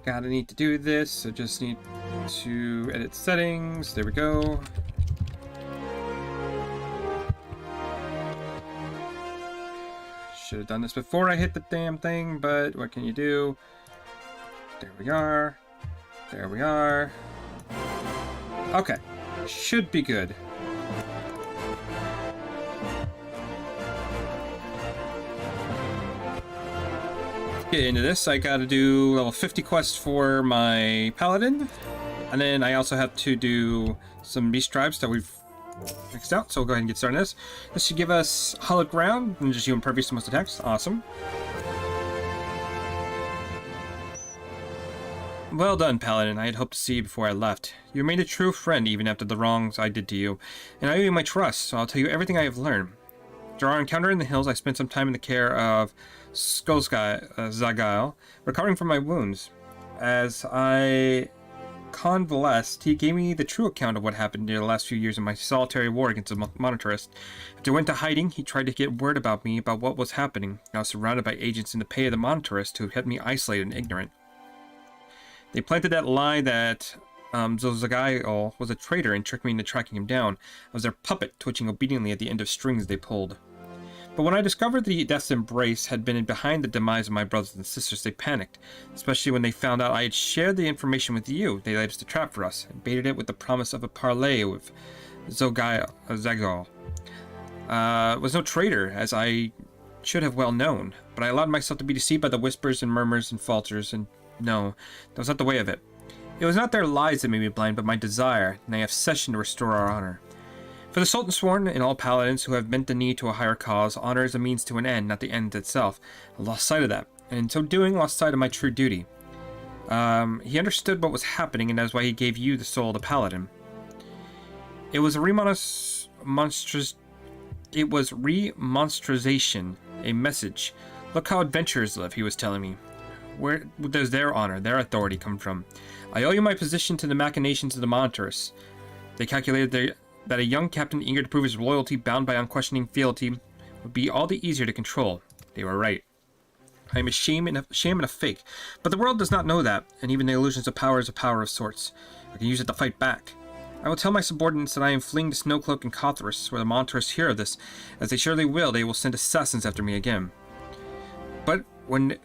gotta need to do this, so just need to edit settings. There we go. Should have done this before I hit the damn thing, but what can you do? There we are. There we are. Okay. Should be good. Get into this. I gotta do level 50 quests for my paladin, and then I also have to do some beast tribes that we've mixed out, so we'll go ahead and get started on this. This should give us hallowed ground and just you impervious to most attacks. Awesome. Well done, Paladin. I had hoped to see you before I left. You remained a true friend even after the wrongs I did to you, and I owe you my trust, so I'll tell you everything I have learned. During our encounter in the hills, I spent some time in the care of Zagail, recovering from my wounds. As I convalesced, he gave me the true account of what happened near the last few years in my solitary war against the monetarist. After I went into hiding, he tried to get word about me about what was happening. I was surrounded by agents in the pay of the monetarist who kept me isolated and ignorant. They planted that lie that Zagail was a traitor and tricked me into tracking him down. I was their puppet, twitching obediently at the end of strings they pulled. But when I discovered the Death's Embrace had been behind the demise of my brothers and sisters, they panicked, especially when they found out I had shared the information with you. They laid us a trap for us, and baited it with the promise of a parley with Zagail. Was no traitor, as I should have well known, but I allowed myself to be deceived by the whispers and murmurs and falters, and no, that was not the way of it. It was not their lies that made me blind, but my desire, and my obsession to restore our honor. For the Sultan Sworn and all paladins who have bent the knee to a higher cause, honor is a means to an end, not the end itself. I lost sight of that, and in so doing, lost sight of my true duty. He understood what was happening, and that is why he gave you the soul of the paladin. It was remonstration, a message. Look how adventurers live, he was telling me. Where does their honor, their authority come from? I owe you my position to the machinations of the monitors. They calculated that a young captain eager to prove his loyalty, bound by unquestioning fealty, would be all the easier to control. They were right. I am a sham and a fake, but the world does not know that, and even the illusions of power is a power of sorts. I can use it to fight back. I will tell my subordinates that I am fleeing to Snowcloak and Cothrus, where the monitors hear of this. As they surely will, they will send assassins after me again. But when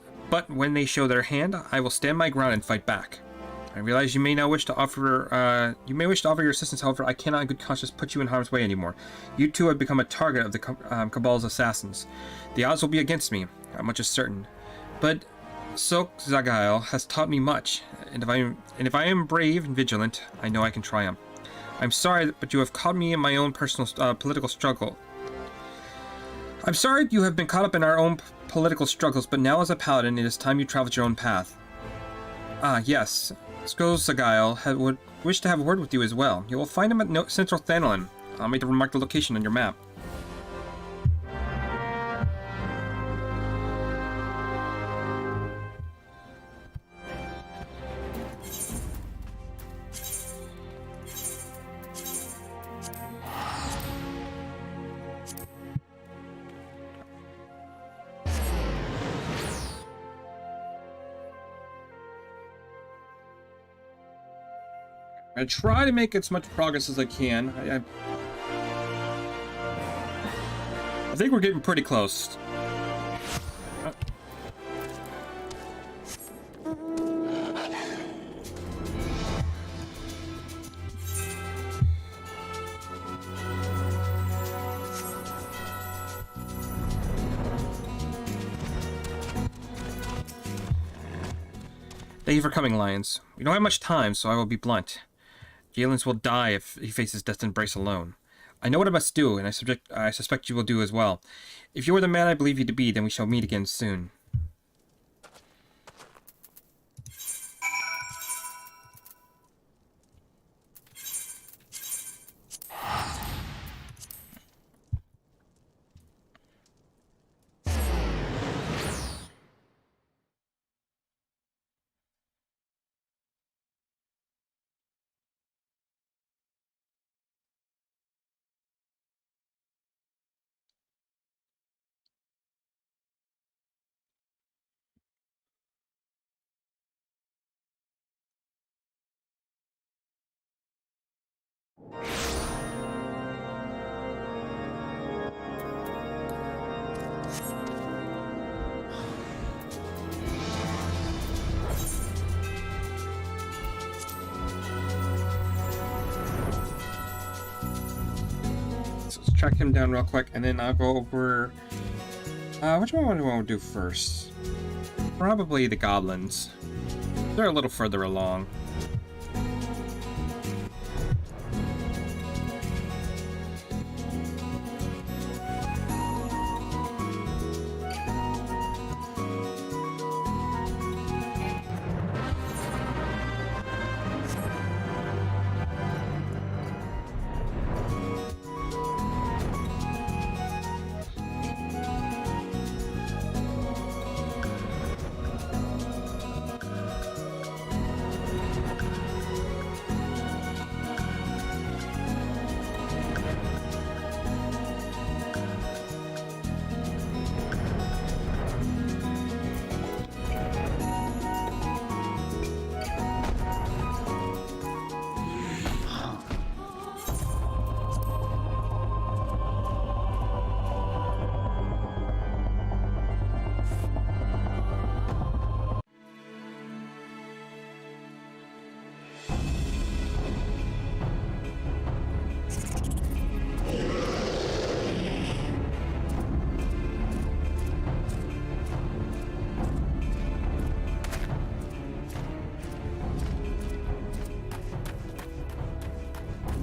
they show their hand, I will stand my ground and fight back. I realize you may now wish to offer your assistance. However, I cannot in good conscience put you in harm's way anymore. You too have become a target of the Cabal's assassins. The odds will be against me, much is certain. But Zagail has taught me much, and if I am brave and vigilant, I know I can triumph. I'm sorry, but you have caught me in my own personal political struggle. I'm sorry you have been caught up in our own political struggles, but now as a paladin, it is time you traveled your own path. Ah, yes. Zagail would wish to have a word with you as well. You will find him at Central Thanolin. I'll make the remark the location on your map. I try to make as much progress as I can. I think we're getting pretty close. Thank you for coming, Lions. We don't have much time, so I will be blunt. Galen's will die if he faces Death's Embrace alone. I know what I must do, and I suspect you will do as well. If you are the man I believe you to be, then we shall meet again soon. track him down real quick, and then I'll go over... which one do I want to do first? Probably the goblins. They're a little further along.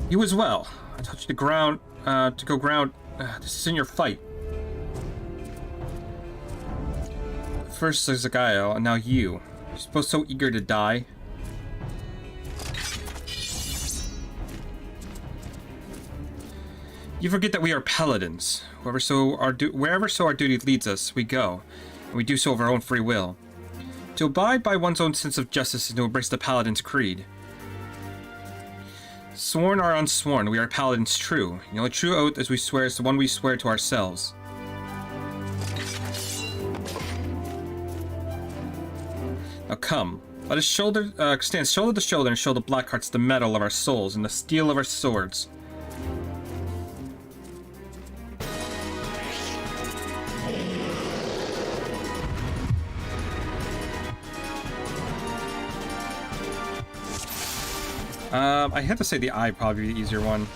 You as well. I told you to ground, to go ground. This is in your fight. First there's Zagayo, and now you. You're supposed so eager to die. You forget that we are paladins. Wherever so our duty leads us, we go, and we do so of our own free will. To abide by one's own sense of justice and to embrace the paladin's creed. Sworn or unsworn, we are paladins true. The only true oath as we swear is the one we swear to ourselves. Now come, let us stand shoulder to shoulder and show the Blackhearts the metal of our souls and the steel of our swords. I have to say the eye probably the easier one.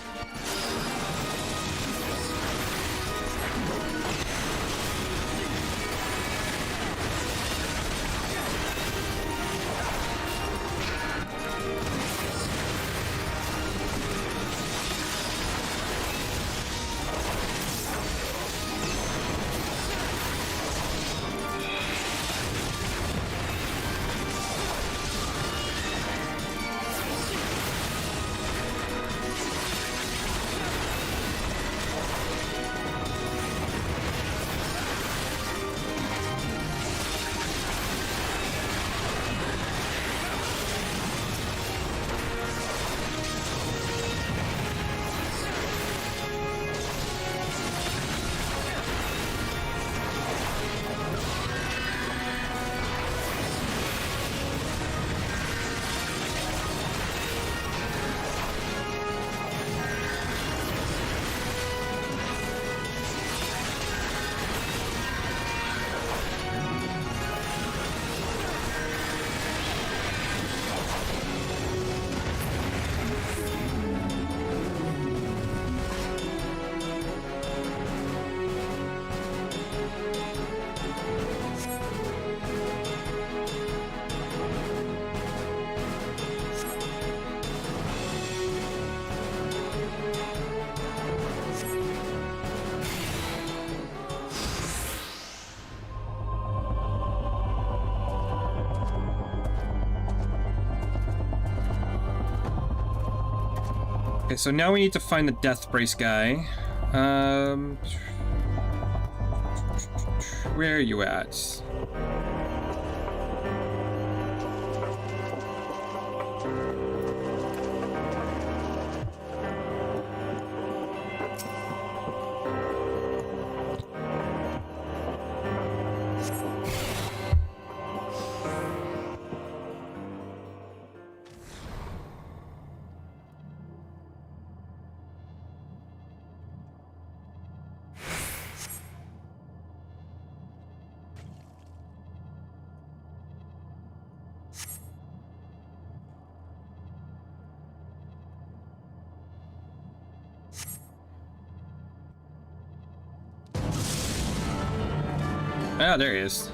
Okay, so now we need to find the Death Brace guy. Where are you at? Ah, there he is.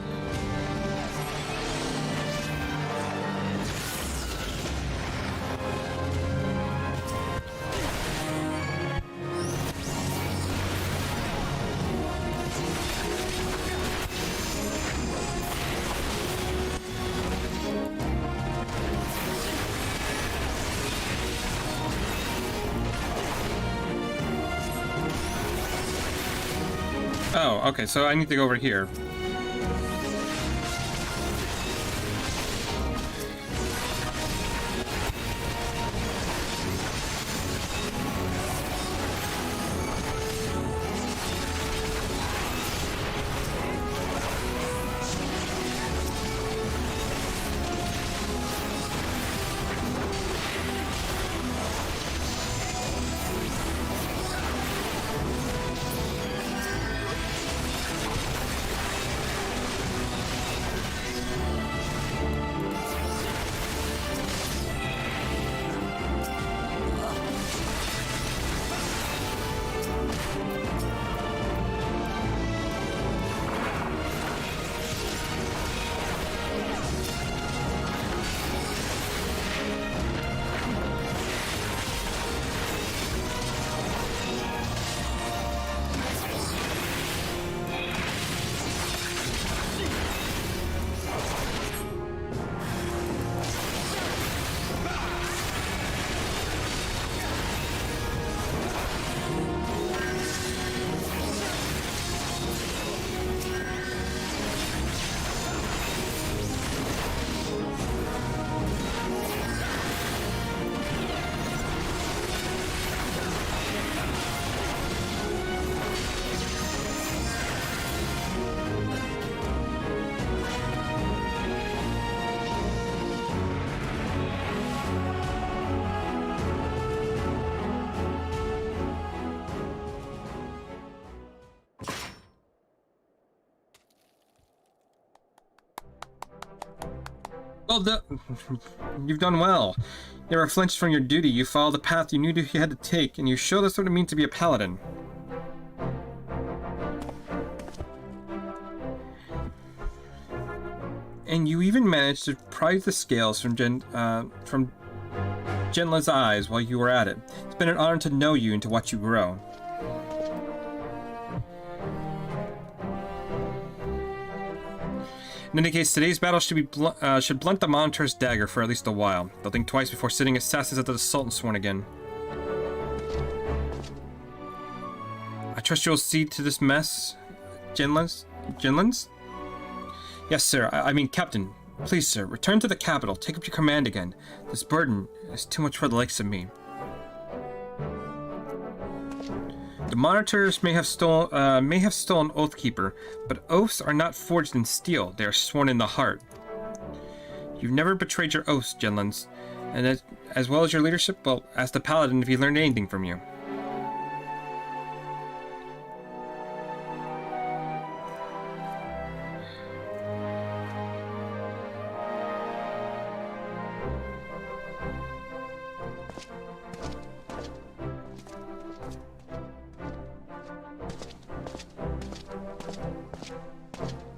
Oh, okay, so I need to go over here. Well done. You've done well. You never flinched from your duty. You followed the path you knew you had to take, and you showed us what it means to be a paladin. And you even managed to prise the scales from Genla's eyes while you were at it. It's been an honor to know you and to watch you grow. In any case, today's battle should blunt the Monitor's dagger for at least a while. They'll think twice before sending assassins at the Sultan Sworn again. I trust you'll see to this mess, Genlands? Yes, sir. I mean, Captain. Please, sir, return to the capital. Take up your command again. This burden is too much for the likes of me. The Monitors may have stolen Oathkeeper, but oaths are not forged in steel. They are sworn in the heart. You've never betrayed your oaths, Genlands, and as well as your leadership. Well, ask the Paladin if he learned anything from you.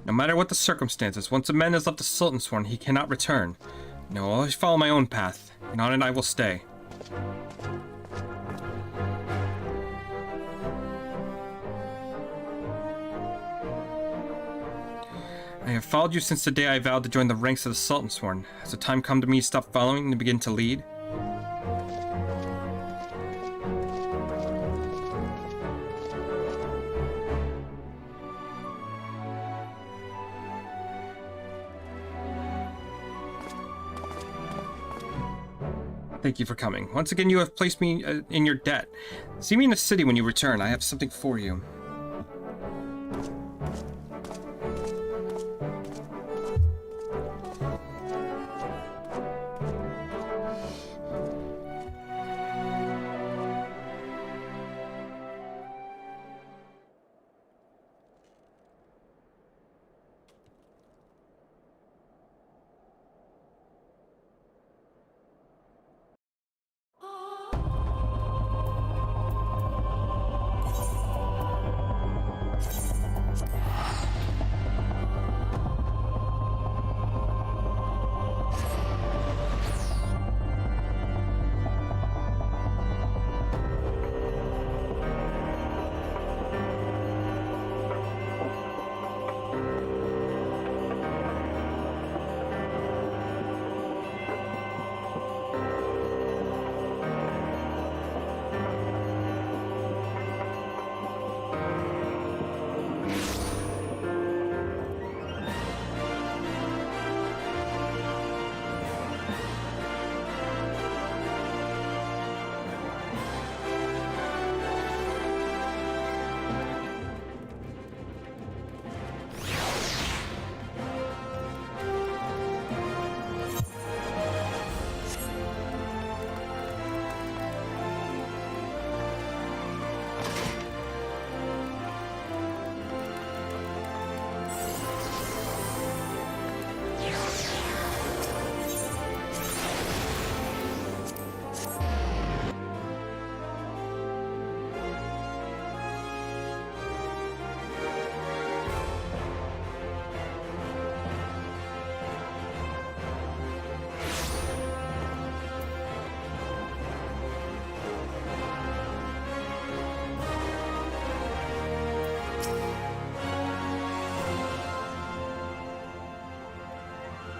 No matter what the circumstances, once a man has left the Sultan Sworn, he cannot return. No, I'll always follow my own path, and on it I will stay. I have followed you since the day I vowed to join the ranks of the Sultan Sworn. Has the time come to me to stop following and to begin to lead? Thank you for coming. Once again, you have placed me in your debt. See me in the city when you return. I have something for you.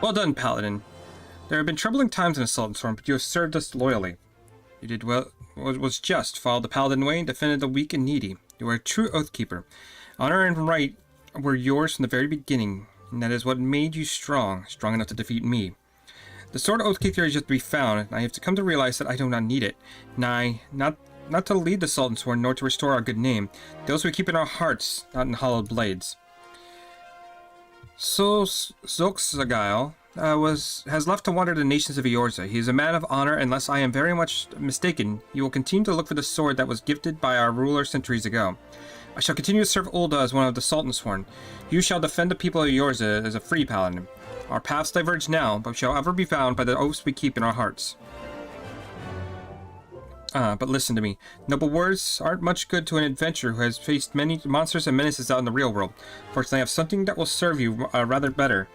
Well done, Paladin. There have been troubling times in Assault Storm, but you have served us loyally. You did well, what was just, followed the Paladin way, and defended the weak and needy. You are a true Oathkeeper. Honor and right were yours from the very beginning, and that is what made you strong enough to defeat me. The sword Oathkeeper is yet to be found, and I have come to realize that I do not need it. Not to lead the Sultan's Sworn, nor to restore our good name. Those we keep in our hearts, not in hollowed blades. So Zoxagail has left to wander the nations of Eorza. He is a man of honor, and unless I am very much mistaken, he will continue to look for the sword that was gifted by our ruler centuries ago. I shall continue to serve Ul'dah as one of the Sultan's Sworn. You shall defend the people of Eorza as a free paladin. Our paths diverge now, but shall ever be bound by the oaths we keep in our hearts. But listen to me. Noble words aren't much good to an adventurer who has faced many monsters and menaces out in the real world. Fortunately, I have something that will serve you rather better.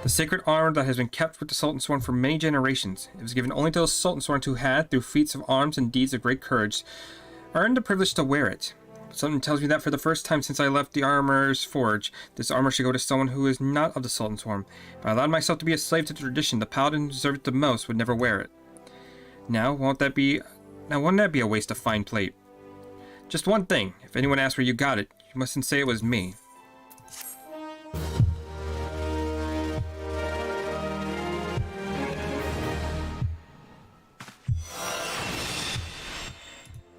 The sacred armor that has been kept with the Sultan Sworn for many generations. It was given only to those Sultan Sworn who had, through feats of arms and deeds of great courage, earned the privilege to wear it. Something tells me that for the first time since I left the Armorer's Forge, this armor should go to someone who is not of the Sultan Sworn. If I allowed myself to be a slave to tradition, the paladin who deserved it the most would never wear it. Now, wouldn't that be a waste of fine plate? Just one thing. If anyone asks where you got it, you mustn't say it was me.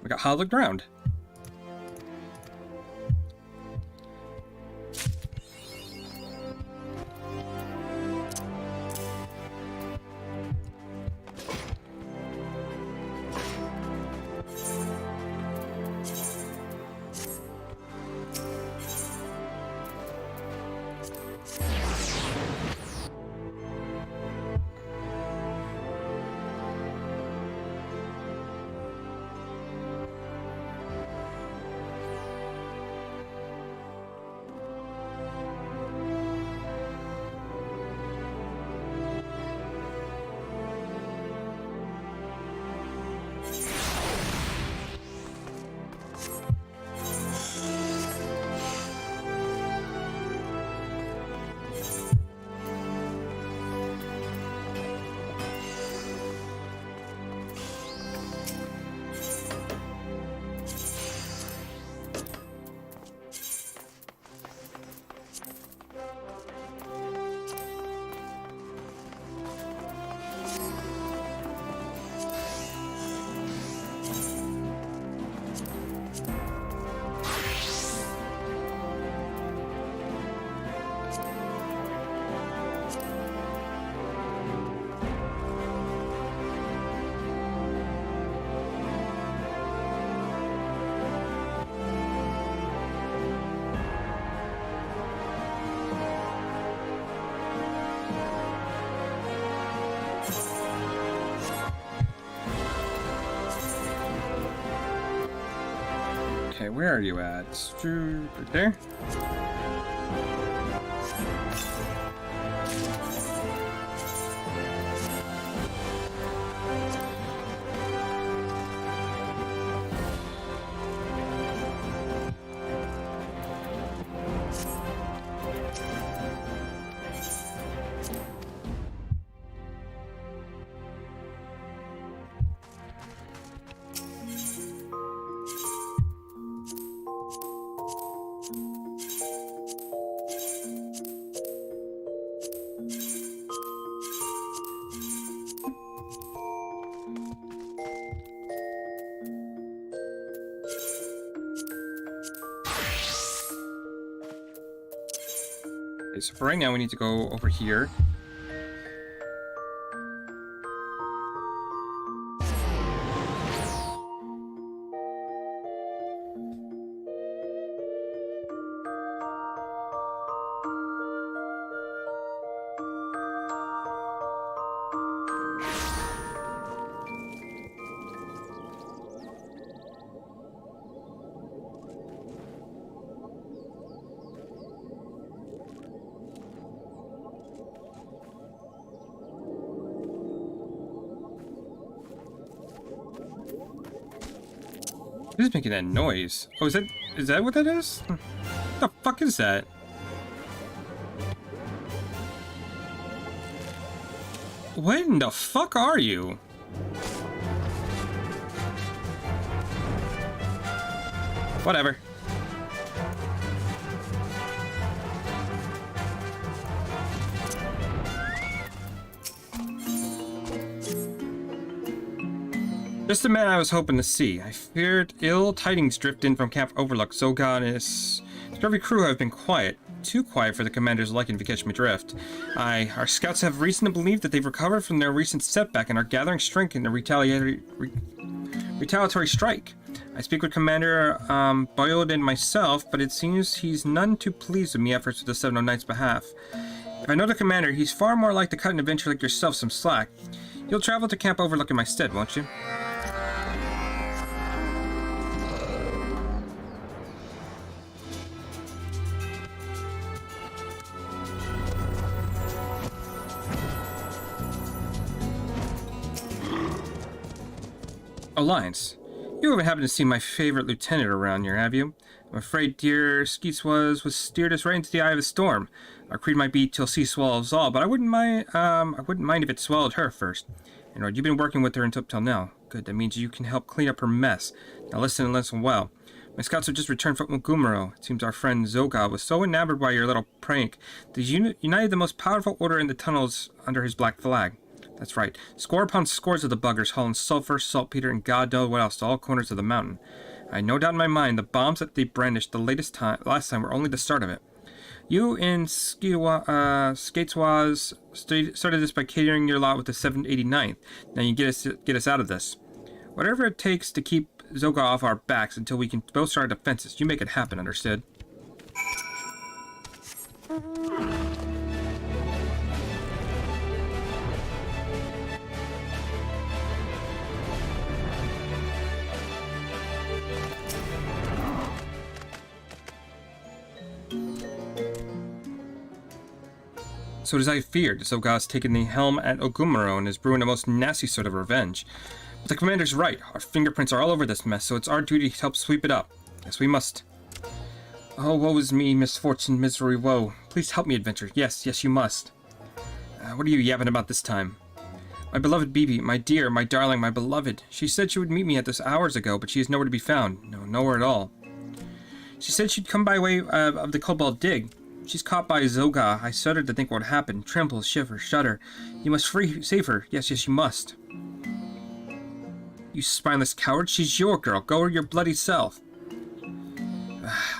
We got hollowed ground. Okay, where are you at? Right there? Okay, so for right now we need to go over here. Who's making that noise? Oh, is that what that is? What the fuck is that? What in the fuck are you? Whatever. Just the man I was hoping to see. I feared ill tidings drift in from Camp Overlook. Zoga and his scurvy crew have been quiet. Too quiet for the commander's liking, if you catch my drift. Our scouts have reason to believe that they've recovered from their recent setback and are gathering strength in the retaliatory strike. I speak with Commander Boyd and myself, but it seems he's none too pleased with me efforts with the 709's behalf. If I know the commander, he's far more like to cut an adventurer like yourself some slack. You'll travel to Camp Overlook in my stead, won't you? Alliance. You haven't happened to see my favorite lieutenant around here, have you? I'm afraid dear Skeets was steered us right into the eye of the storm. Our creed might be till sea swallows all, but I wouldn't mind if it swallowed her first. And you've been working with her up till now. Good, that means you can help clean up her mess. Now listen and listen well. My scouts have just returned from Ogumaro. It seems our friend Zoga was so enamored by your little prank that he united the most powerful order in the tunnels under his black flag. That's right. Score upon scores of the buggers hauling sulfur, saltpeter, and God knows what else to all corners of the mountain. I had no doubt in my mind the bombs that they brandished last time were only the start of it. You and Skateswaz started this by catering your lot with the 789th. Now you get us out of this. Whatever it takes to keep Zoga off our backs until we can both start our defenses. You make it happen, understood? So as I feared, Zoga's taken the helm at Ogumaro and is brewing a most nasty sort of revenge. But the commander's right. Our fingerprints are all over this mess, so it's our duty to help sweep it up. Yes, we must. Oh, woe is me, misfortune, misery, woe. Please help me, adventure. Yes, you must. What are you yapping about this time? My beloved Bibi, my dear, my darling, my beloved. She said she would meet me at this hours ago, but she is nowhere to be found. No, nowhere at all. She said she'd come by way of the Cobalt Dig. She's caught by Zoga. I shuddered to think what would happen. Tremble, shiver, shudder. You must save her. Yes, you must. You spineless coward. She's your girl. Go her your bloody self.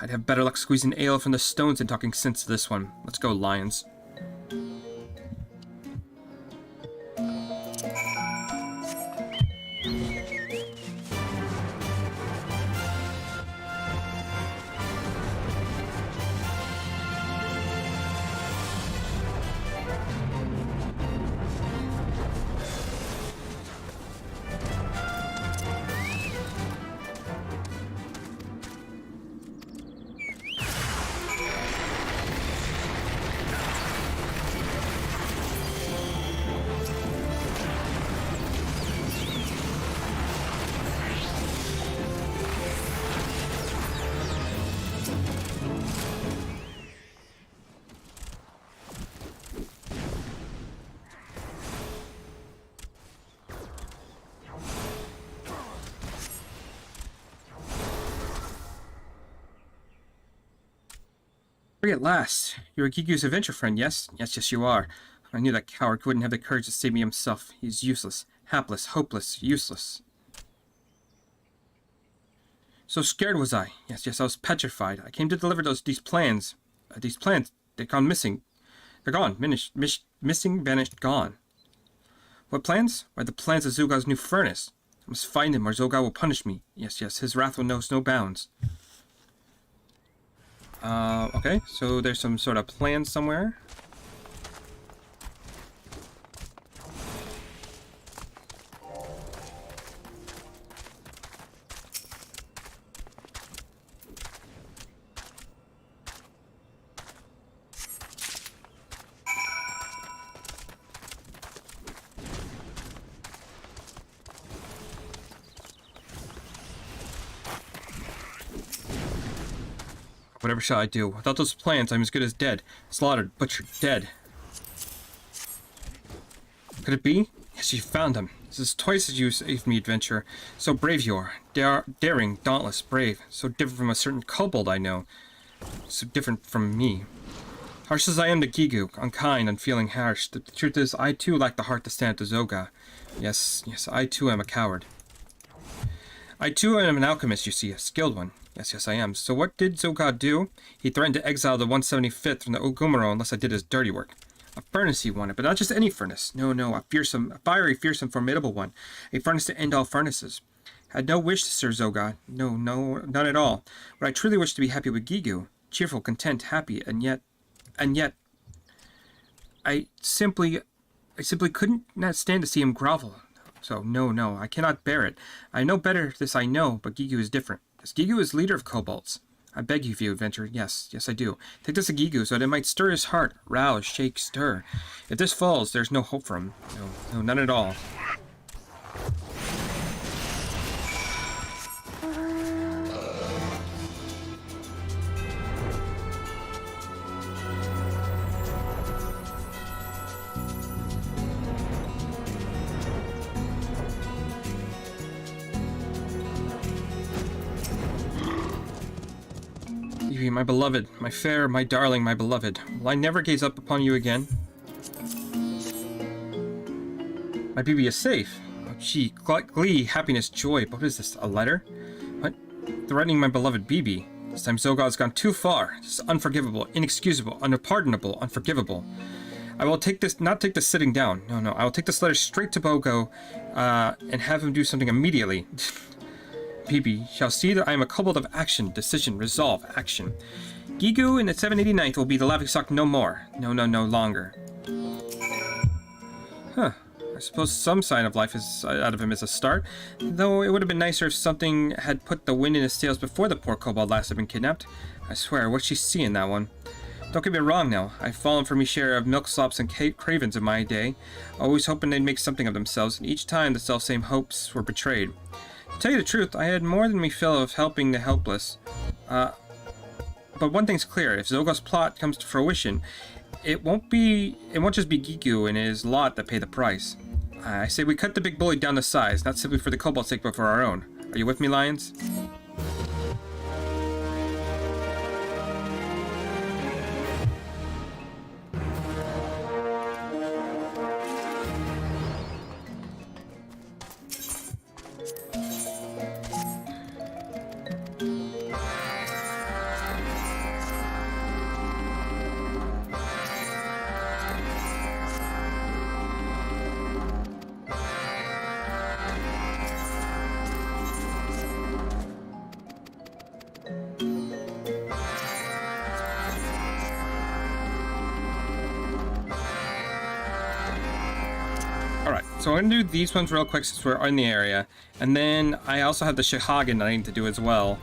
I'd have better luck squeezing ale from the stones than talking sense to this one. Let's go, lions. Free at last. You're Gigu's adventure friend, yes? Yes, you are. I knew that coward wouldn't have the courage to save me himself. He's useless. Hapless, hopeless, useless. So scared was I. Yes, I was petrified. I came to deliver these plans. They've gone missing. They're gone. Missing, vanished, gone. What plans? Why, the plans of Zoga's new furnace. I must find him or Zoga will punish me. Yes, his wrath will know no bounds. Okay, so there's some sort of plan somewhere. Whatever shall I do? Without those plans, I'm as good as dead. Slaughtered, butchered, dead. Could it be? Yes, you found him. This is twice as you saved me, adventurer. So brave you are. Daring, dauntless, brave. So different from a certain kobold I know. So different from me. Harsh as I am to Gigu, unkind, unfeeling, harsh, the truth is, I too lack the heart to stand up to Zoga. Yes, I too am a coward. I too am an alchemist, you see, a skilled one. Yes, I am. So what did Zoga do? He threatened to exile the 175th from the Ogumaro unless I did his dirty work. A furnace he wanted, but not just any furnace. No, a fiery, fearsome, formidable one. A furnace to end all furnaces. Had no wish to serve Zoga. No, none at all. But I truly wish to be happy with Gigu. Cheerful, content, happy, and yet, I simply couldn't not stand to see him grovel. So, no, I cannot bear it. I know better, this I know, but Gigu is different. As Gigu is leader of kobolds. I beg you, view adventurer. Yes, I do. Take this to Gigu so that it might stir his heart. Rouse, shake, stir. If this falls, there's no hope for him. No, none at all. My beloved, my fair, my darling, my beloved, will I never gaze up upon you again? My BB is safe. Oh, gee, glee, happiness, joy. What is this, a letter? What? Threatening my beloved BB. This time Zoga's gone too far. This is unforgivable, inexcusable, unpardonable, unforgivable. I will not take this sitting down. No, I will take this letter straight to Bogo, and have him do something immediately. BB shall see that I am a kobold of action, decision, resolve, action. Gigu in the 789th will be the laughingstock no more. No longer. Huh. I suppose some sign of life is out of him as a start, though it would have been nicer if something had put the wind in his sails before the poor kobold last had been kidnapped. I swear, what's she seeing, that one? Don't get me wrong now, I've fallen for me share of milksops and cravens in my day, always hoping they'd make something of themselves, and each time the selfsame hopes were betrayed. To tell you the truth, I had more than me fill of helping the helpless. But one thing's clear, if Zoga's plot comes to fruition, it won't just be Gigu and his lot that pay the price. I say we cut the big bully down to size, not simply for the kobold's sake, but for our own. Are you with me, Lions? So I'm going to do these ones real quick since we're in the area, and then I also have the Shihagen that I need to do as well.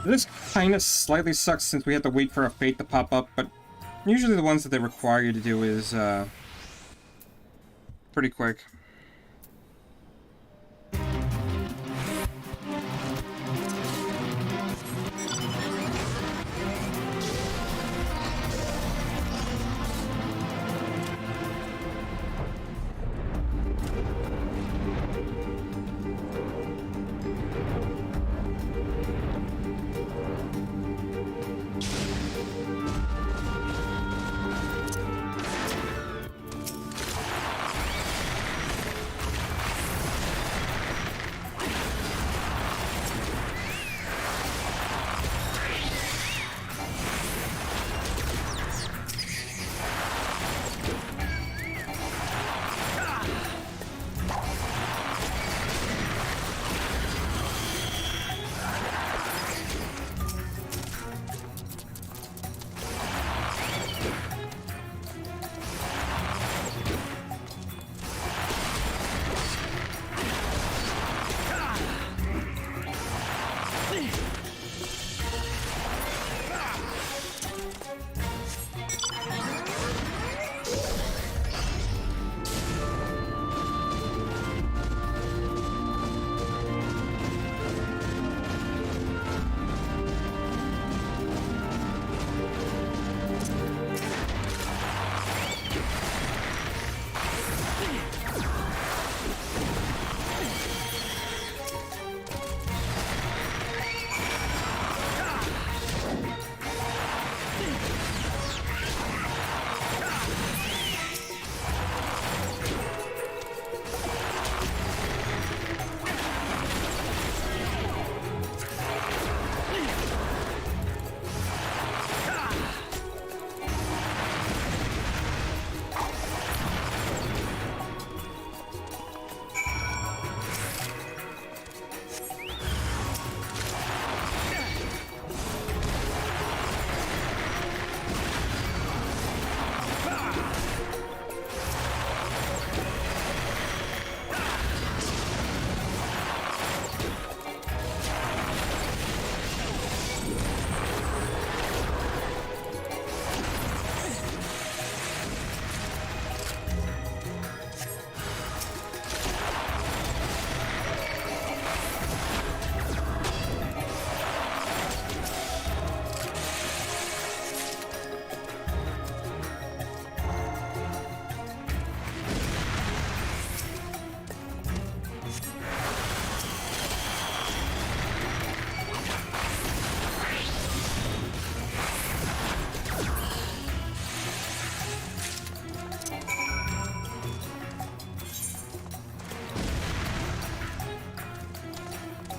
This kind of slightly sucks since we have to wait for a fate to pop up, but usually the ones that they require you to do is pretty quick.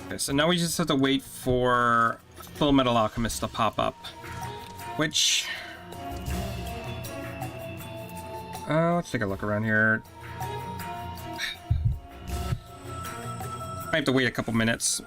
Okay, so now we just have to wait for Full Metal Alchemist to pop up, which... let's take a look around here. I have to wait a couple minutes.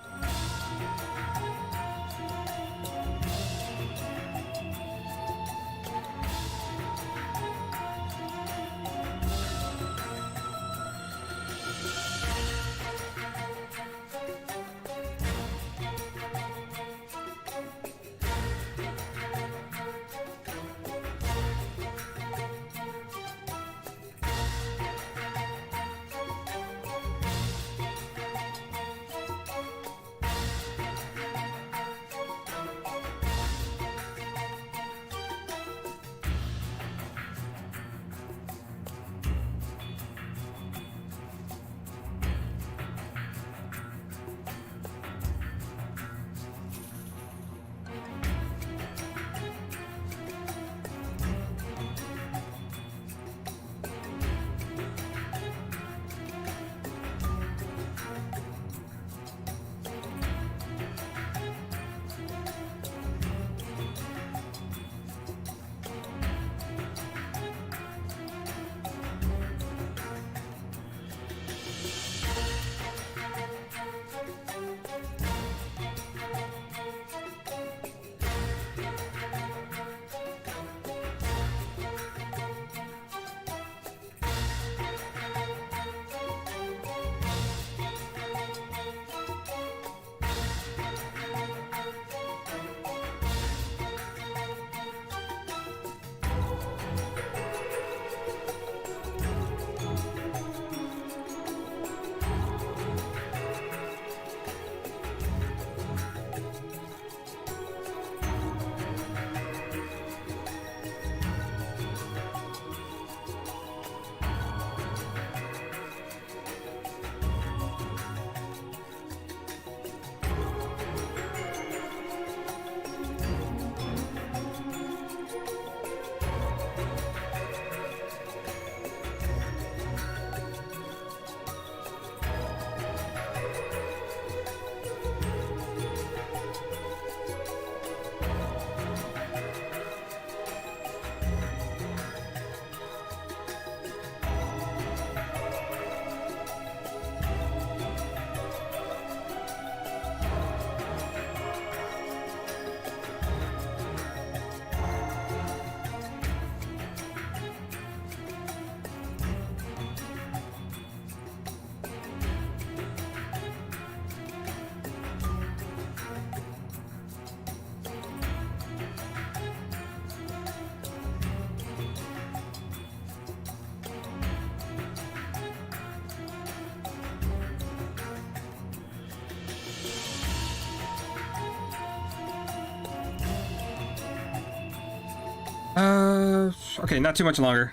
Okay, not too much longer.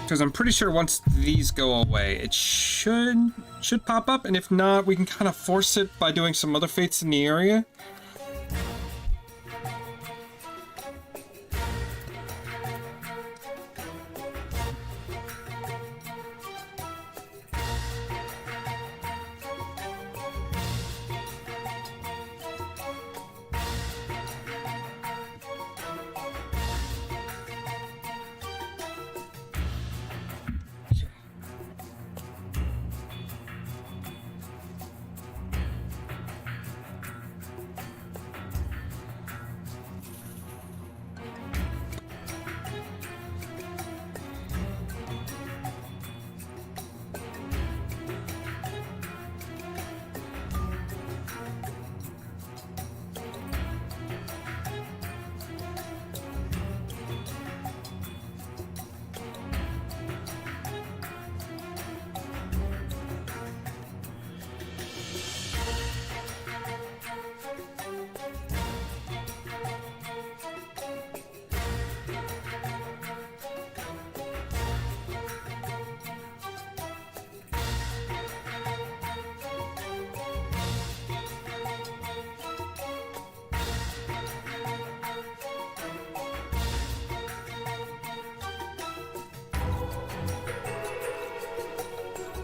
Because I'm pretty sure once these go away, it should pop up, and if not, we can kind of force it by doing some other fates in the area.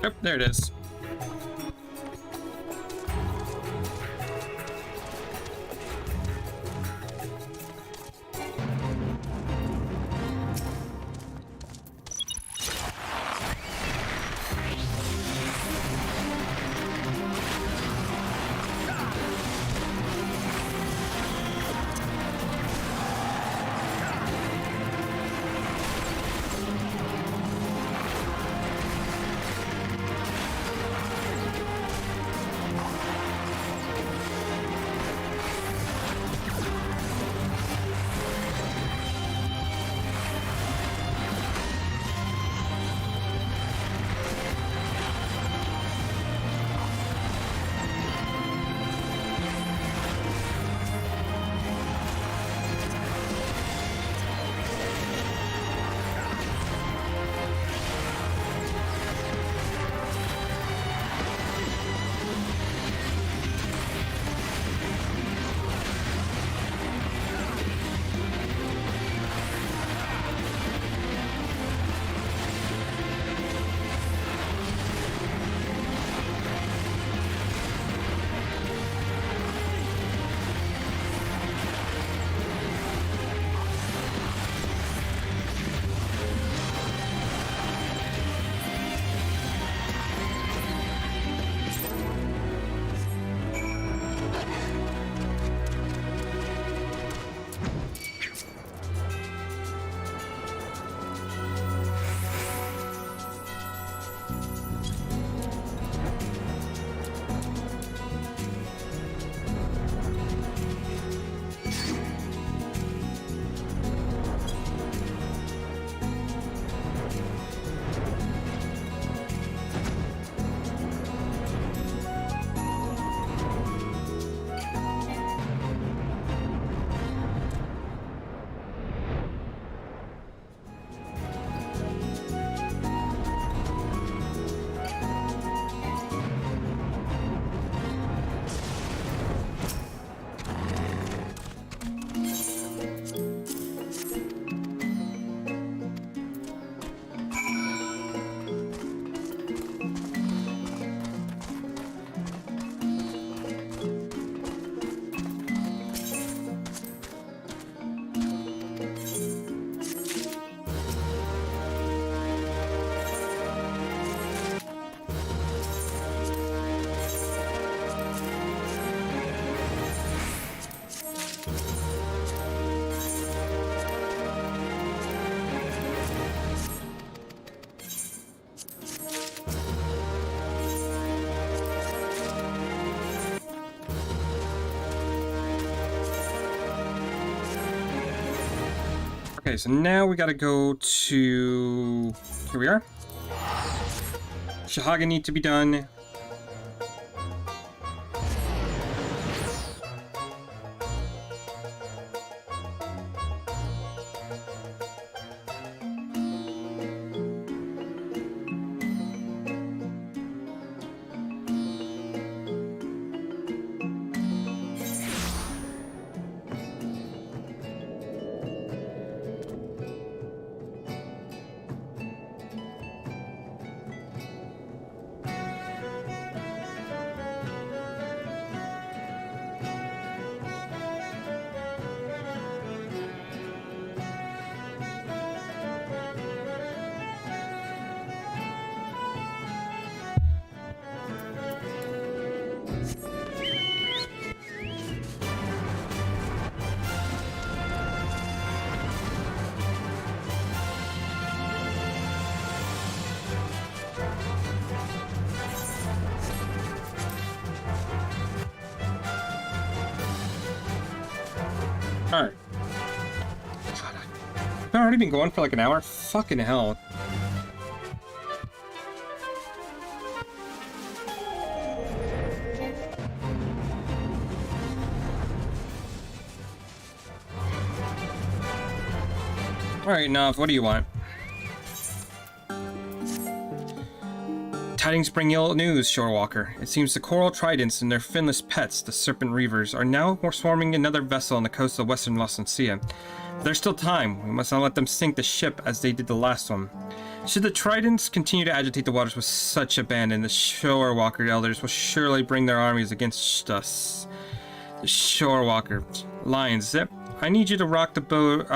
Yep, there it is. Okay, so now we gotta go to... Here we are. Shahaga need to be done. Alright. I've already been going for like an hour? Fucking hell. Alright, Nav, what do you want? Tidings bring ill news, Shorewalker. It seems the coral tridents and their finless pets, the serpent reavers, are now swarming another vessel on the coast of western Lacencia. There's still time. We must not let them sink the ship as they did the last one. Should the tridents continue to agitate the waters with such abandon, the Shorewalker elders will surely bring their armies against us. The Shorewalker. Lions, Zip, I need you to rock the boat,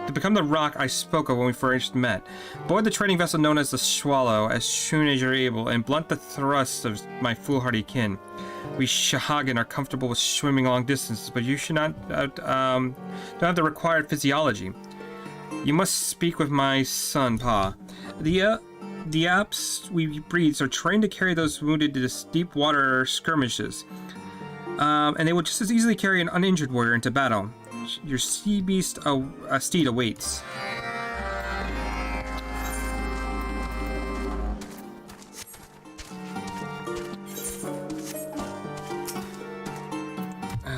to become the rock I spoke of when we first met. Board the trading vessel known as the Swallow as soon as you're able, and blunt the thrusts of my foolhardy kin. We Shahagan are comfortable with swimming long distances, but you should not don't have the required physiology. You must speak with my son, Pa. The apes we breed are trained to carry those wounded to deep water skirmishes, and they will just as easily carry an uninjured warrior into battle. Your sea beast steed awaits.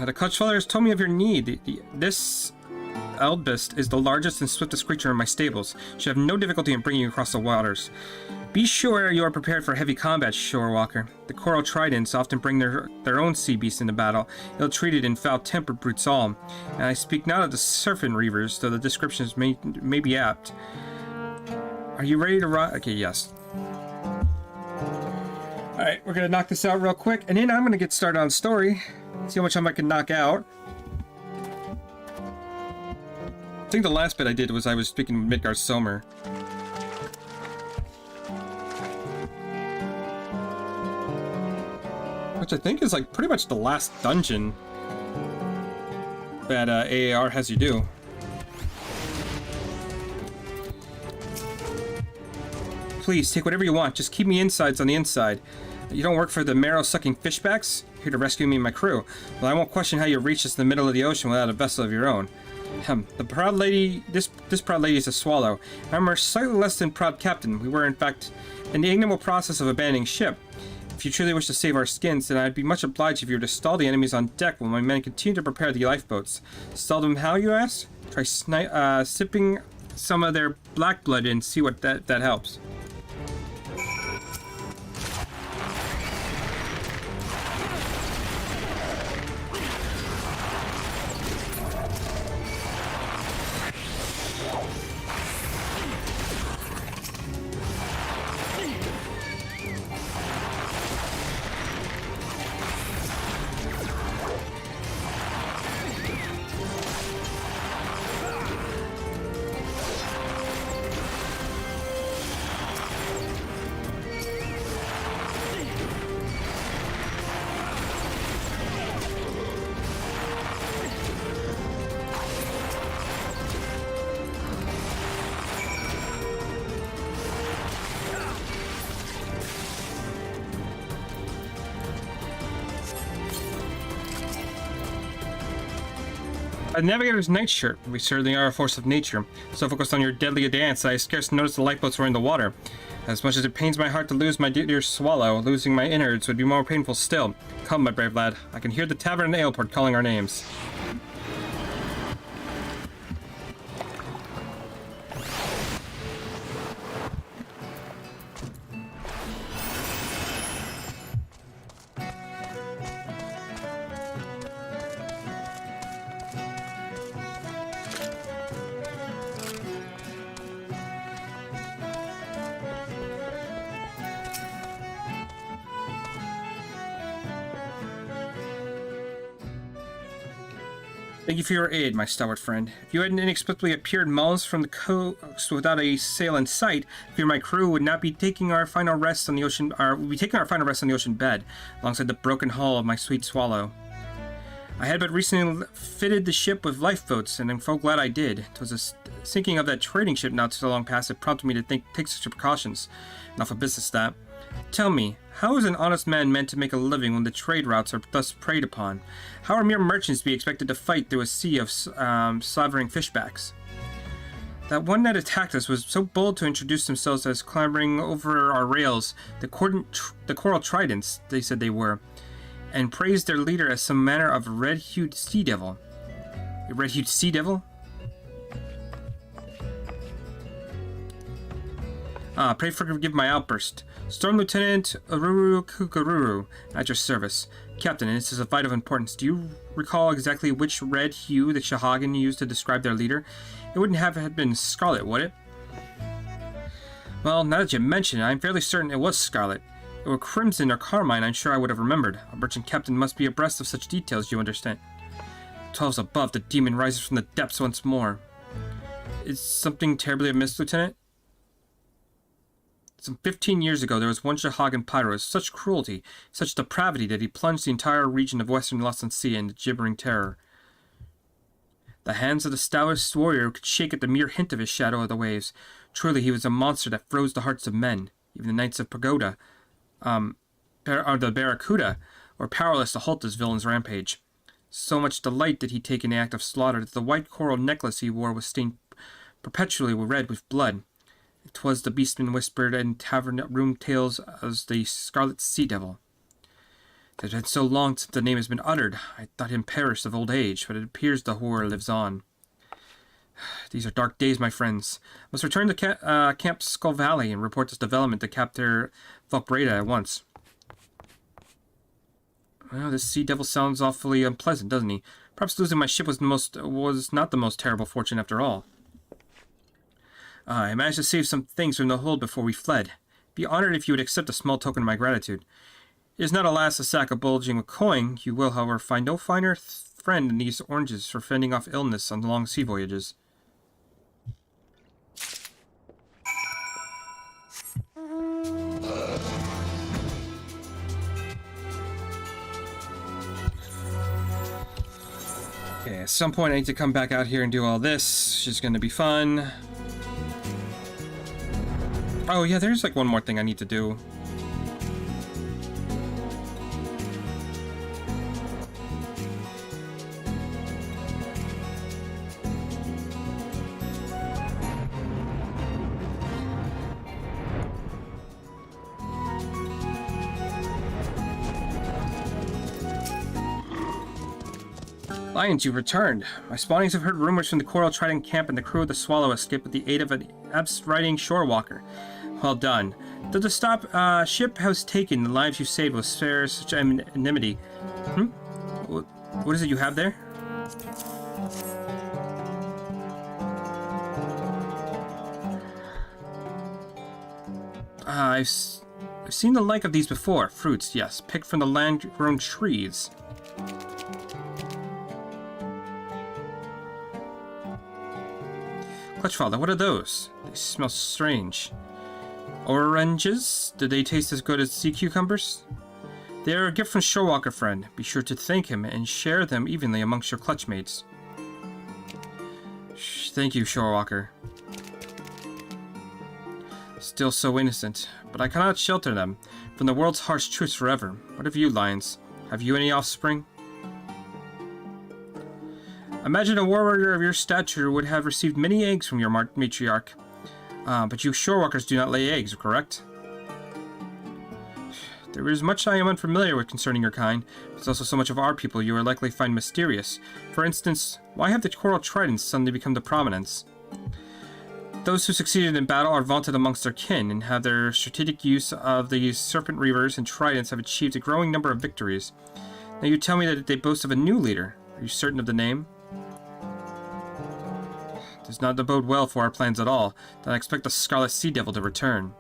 The Clutchfeller told me of your need. This eldest is the largest and swiftest creature in my stables. Should have no difficulty in bringing you across the waters. Be sure you are prepared for heavy combat, Shorewalker. The coral tridents often bring their own sea beasts into battle, ill-treated and foul-tempered brutes all. And I speak not of the serpent reavers, though the descriptions may be apt. Are you ready to ride? Okay, yes. Alright, we're gonna knock this out real quick, and then I'm gonna get started on story. See how much I can knock out. I think the last bit I did was I was speaking with Midgard Somer. Which I think is like pretty much the last dungeon that AAR has you do. Please, take whatever you want. Just keep me insides on the inside. You don't work for the marrow-sucking fishbacks? Here to rescue me and my crew. Well, I won't question how you reached us in the middle of the ocean without a vessel of your own. The proud lady, this proud lady is a swallow. I'm her slightly less than proud captain. We were, in fact, in the ignoble process of abandoning ship. If you truly wish to save our skins, then I'd be much obliged if you were to stall the enemies on deck while my men continue to prepare the lifeboats. Stall them how, you ask? Try sipping some of their black blood and see what that helps. A navigator's nightshirt. We certainly are a force of nature. So focused on your deadly dance, I scarce noticed the lifeboats were in the water. As much as it pains my heart to lose my dear swallow, losing my innards would be more painful still. Come, my brave lad. I can hear the tavern and aleport calling our names. Thank you for your aid, my stalwart friend. If you hadn't inexplicably appeared miles from the coast without a sail in sight, I fear my crew would not be taking our final rest on the ocean. Would be taking our final rest on the ocean bed, alongside the broken hull of my sweet swallow. I had but recently fitted the ship with lifeboats, and I'm so glad I did. It was the sinking of that trading ship not so long past that prompted me to take such precautions. Enough of business that. Tell me, how is an honest man meant to make a living when the trade routes are thus preyed upon? How are mere merchants to be expected to fight through a sea of slavering fishbacks? That one that attacked us was so bold to introduce themselves as clambering over our rails, the coral tridents, they said they were, and praised their leader as some manner of red-hued sea devil. A red-hued sea devil? Pray forgive my outburst. Storm Lieutenant Ururu Kukururu, at your service. Captain, this is of vital importance. Do you recall exactly which red hue the Shahagan used to describe their leader? It wouldn't have been scarlet, would it? Well, now that you mention it, I'm fairly certain it was scarlet. If it were crimson or carmine, I'm sure I would have remembered. A merchant captain must be abreast of such details, you understand. 12's above, the demon rises from the depths once more. Is something terribly amiss, Lieutenant? Some 15 years ago, there was one Shahagan Pyro with such cruelty, such depravity, that he plunged the entire region of western Lustan Sea into gibbering terror. The hands of the stoutest warrior could shake at the mere hint of his shadow of the waves. Truly, he was a monster that froze the hearts of men. Even the Knights of Pagoda, or the Barracuda, were powerless to halt this villain's rampage. So much delight did he take in the act of slaughter that the white coral necklace he wore was stained perpetually red with blood. 'Twas the beastman whispered in tavern room tales as the Scarlet Sea Devil. It has been so long since the name has been uttered, I thought him perished of old age, but it appears the horror lives on. These are dark days, my friends. I must return to Camp Skull Valley and report this development to Captain Valbreda at once. Well, this sea devil sounds awfully unpleasant, doesn't he? Perhaps losing my ship was not the most terrible fortune after all. I managed to save some things from the hold before we fled. Be honored if you would accept a small token of my gratitude. It is not, alas, a sack of bulging with coin. You will, however, find no finer friend than these oranges for fending off illness on long sea voyages. Okay, at some point I need to come back out here and do all this. It's just gonna be fun. Oh yeah, there's like one more thing I need to do. Lions, you returned. My spawnings have heard rumors from the Coral Trident camp and the crew of the Swallow escaped with the aid of an abs-riding shore walker. Well done. Though the ship has taken, the lives you saved will spare such anonymity. What is it you have there? I've seen the like of these before. Fruits, yes, picked from the land-grown trees. Clutchfather, what are those? They smell strange. Oranges? Do they taste as good as sea cucumbers? They are a gift from Shorewalker friend. Be sure to thank him and share them evenly amongst your clutchmates. Thank you, Shorewalker. Still so innocent, but I cannot shelter them from the world's harsh truths forever. What of you, Lions? Have you any offspring? Imagine a warrior of your stature would have received many eggs from your matriarch. But you shorewalkers do not lay eggs, correct? There is much I am unfamiliar with concerning your kind, but there's also so much of our people you are likely to find mysterious. For instance, why have the coral tridents suddenly become the prominence? Those who succeeded in battle are vaunted amongst their kin, and have their strategic use of these serpent reavers and tridents have achieved a growing number of victories. Now you tell me that they boast of a new leader. Are you certain of the name? Does not bode well for our plans at all. Then I expect the Scarlet Sea Devil to return.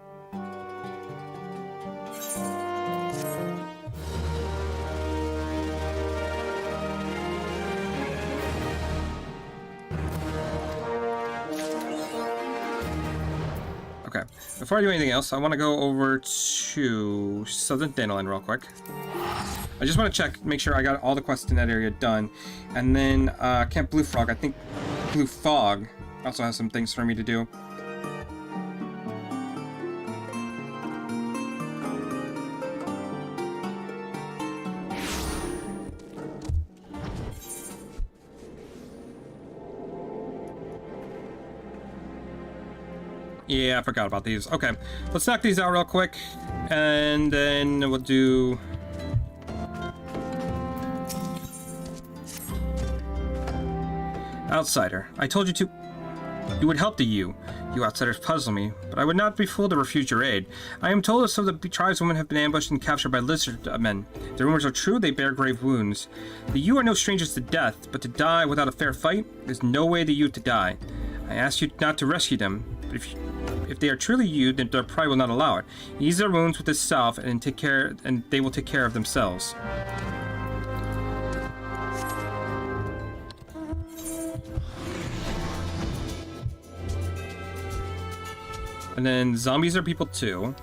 Okay, before I do anything else, I want to go over to Southern Dandelion real quick. I just want to check, make sure I got all the quests in that area done. And then Camp Blue Frog, I think Blue Fog also has some things for me to do. Yeah, I forgot about these. Okay, let's knock these out real quick, and then we'll do... Outsider. I told you to... You would help the you. You outsiders puzzle me, but I would not be fooled to refuse your aid. I am told that some of the tribeswomen have been ambushed and captured by lizard men. The rumors are true, they bear grave wounds. The you are no strangers to death, but to die without a fair fight, there's no way the you to die. I ask you not to rescue them, but if they are truly you, then their pride will not allow it. Ease their wounds with this salve, and they will take care of themselves. And then zombies are people too.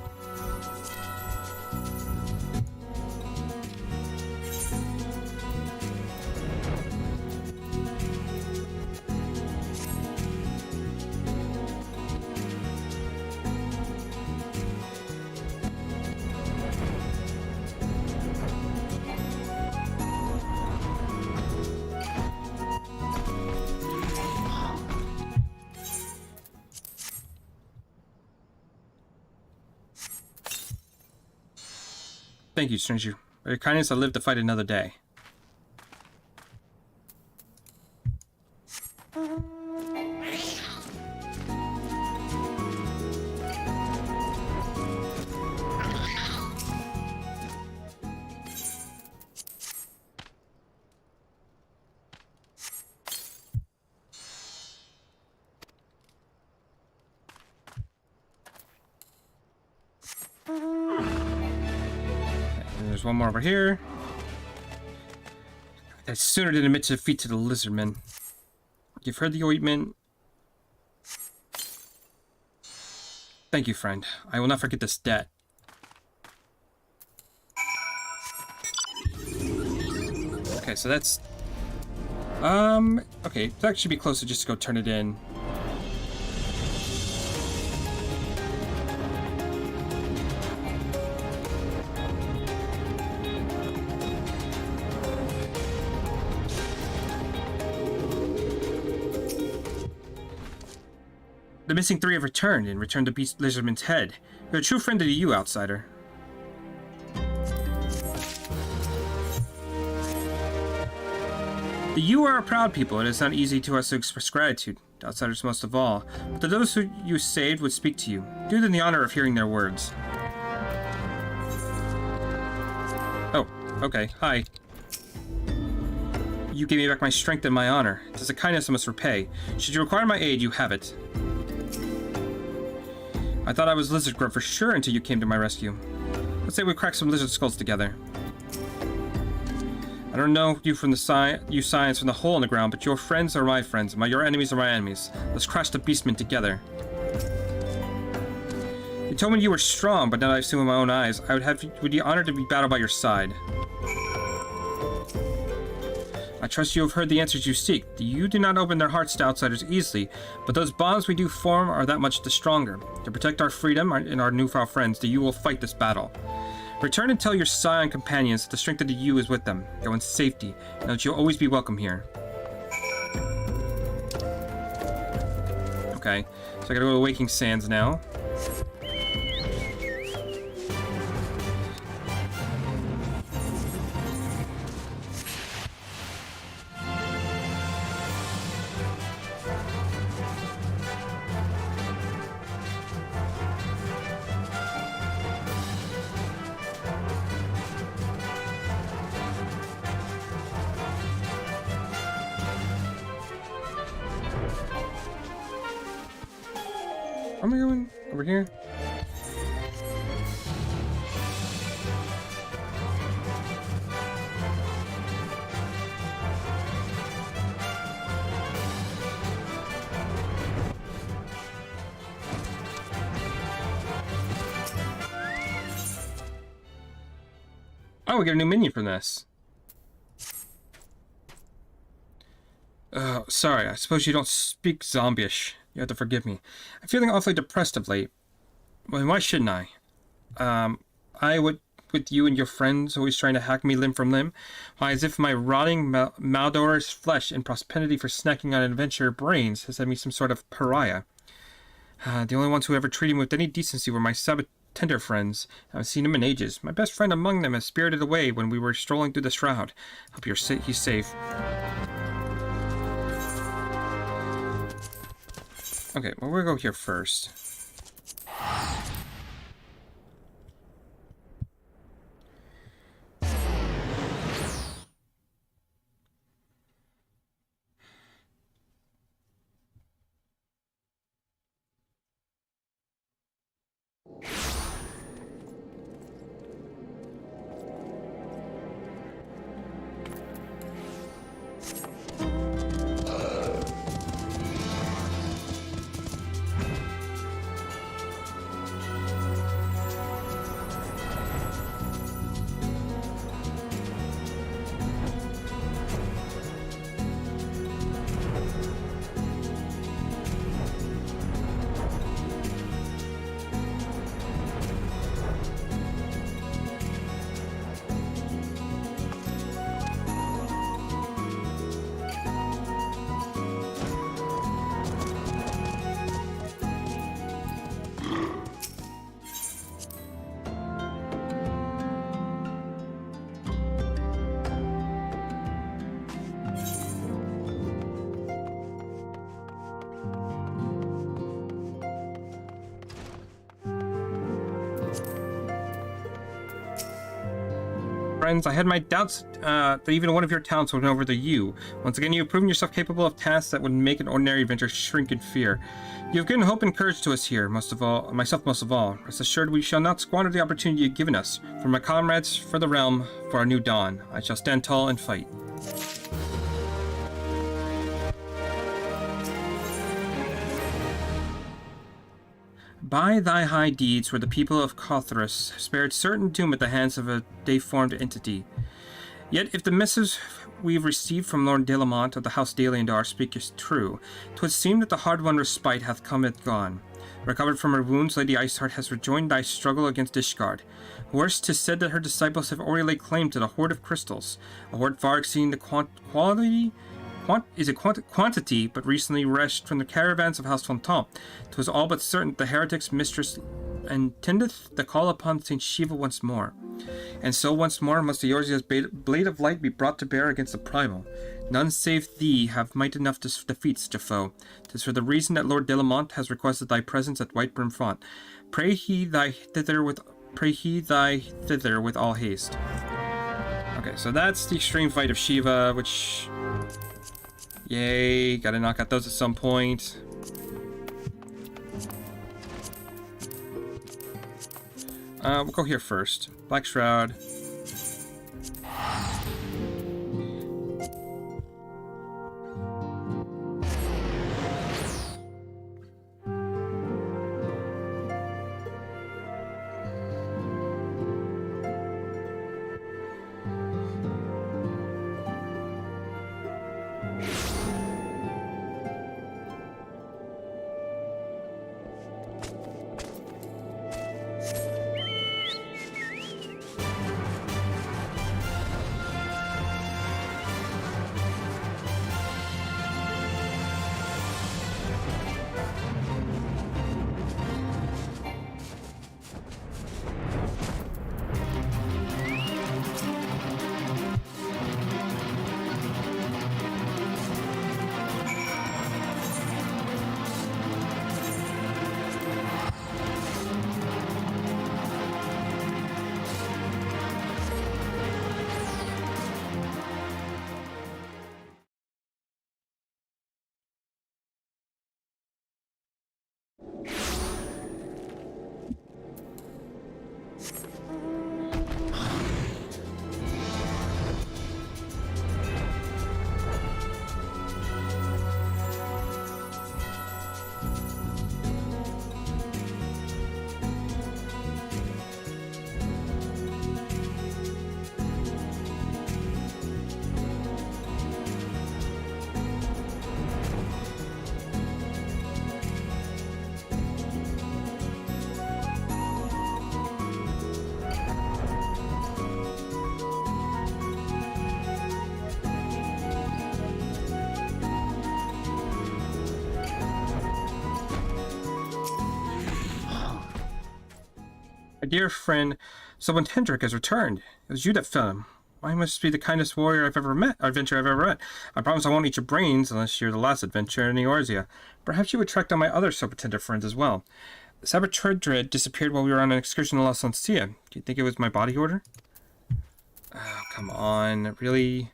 Thank you, stranger. By your kindness, I live to fight another day. There's one more over here. I'd sooner than admit defeat to the lizardmen. You've heard the ointment. Thank you, friend. I will not forget this debt. Okay, so that's... okay, that should be closer just to go turn it in. The missing three have returned and returned the beast lizardman's head. You're a true friend to you, outsider. The you are a proud people. It is not easy to us to express gratitude, to outsiders most of all. But to those who you saved would speak to you. Do them the honor of hearing their words. Oh, okay. Hi. You gave me back my strength and my honor. It is a kindness I must repay. Should you require my aid, you have it. I thought I was lizard grub for sure until you came to my rescue. Let's say we crack some lizard skulls together. I don't know you from the science from the hole in the ground, but your friends are my friends, and your enemies are my enemies. Let's crash the beastmen together. You told me you were strong, but now that I've seen with my own eyes, I would be honored to be battled by your side. I trust you have heard the answers you seek. You do not open their hearts to outsiders easily, but those bonds we do form are that much the stronger. To protect our freedom and our newfound friends, you will fight this battle. Return and tell your scion companions that the strength of the you is with them. Go in safety, and that you'll always be welcome here. Okay, so I gotta go to Waking Sands now. Am I going over here? Oh, we get a new minion from this. Sorry, I suppose you don't speak Zombish. You have to forgive me. I'm feeling awfully depressed of late. Well, why shouldn't I? I would, with you and your friends always trying to hack me limb from limb. Why, as if my rotting, malodorous flesh and prosperity for snacking on adventure brains has made me some sort of pariah. The only ones who ever treated me with any decency were my tender friends. I haven't seen them in ages. My best friend among them has spirited away when we were strolling through the shroud. Hope he's safe. Okay, well, we'll go here first. Friends, I had my doubts that even one of your talents would win over the you. Once again, you have proven yourself capable of tasks that would make an ordinary adventurer shrink in fear. You have given hope and courage to us here, myself most of all. Rest assured, we shall not squander the opportunity you have given us. For my comrades, for the realm, for our new dawn, I shall stand tall and fight. By thy high deeds were the people of Cothrus spared certain doom at the hands of a deformed entity. Yet if the missives we've received from Lord Delamont of the House Daliandar speak is true, 'twould seem that the hard-won respite hath come and gone. Recovered from her wounds, Lady Iceheart has rejoined thy struggle against Ishgard. Worse, 'tis said that her disciples have already laid claim to the hoard of crystals, a hoard far exceeding the quantity, but recently wrested from the caravans of House Fontaine. 'Twas all but certain that the heretic's mistress intendeth the call upon Saint Shiva once more. And so once more must the Eorzea's blade of light be brought to bear against the primal. None save thee have might enough to defeat such a foe. 'Tis for the reason that Lord Delamont has requested thy presence at Whitebrim Font. Pray he thy thither with all haste. Okay, so that's the extreme fight of Shiva, which... Yay, gotta knock out those at some point. We'll go here first. Black Shroud. My dear friend, someone Hendrik has returned. It was you that found him. Why, you must be the kindest warrior I've ever met, adventurer I've ever met. I promise I won't eat your brains unless you're the last adventurer in Eorzea. Perhaps you would track down my other Sobertender friends as well. Saberturdred disappeared while we were on an excursion to La Soncia. Do you think it was my body order? Oh, come on. Really?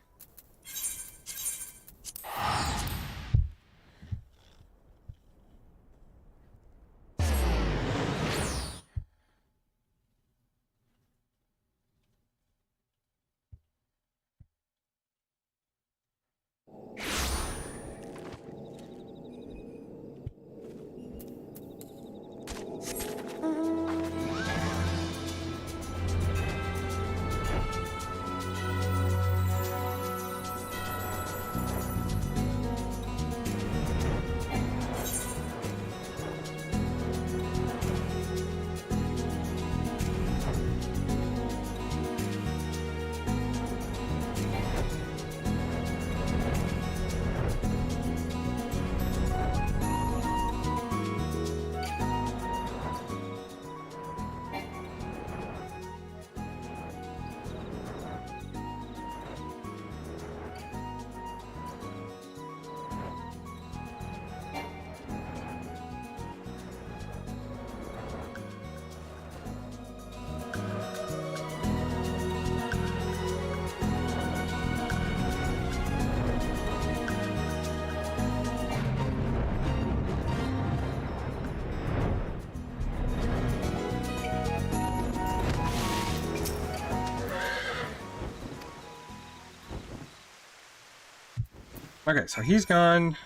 Okay, so he's gone.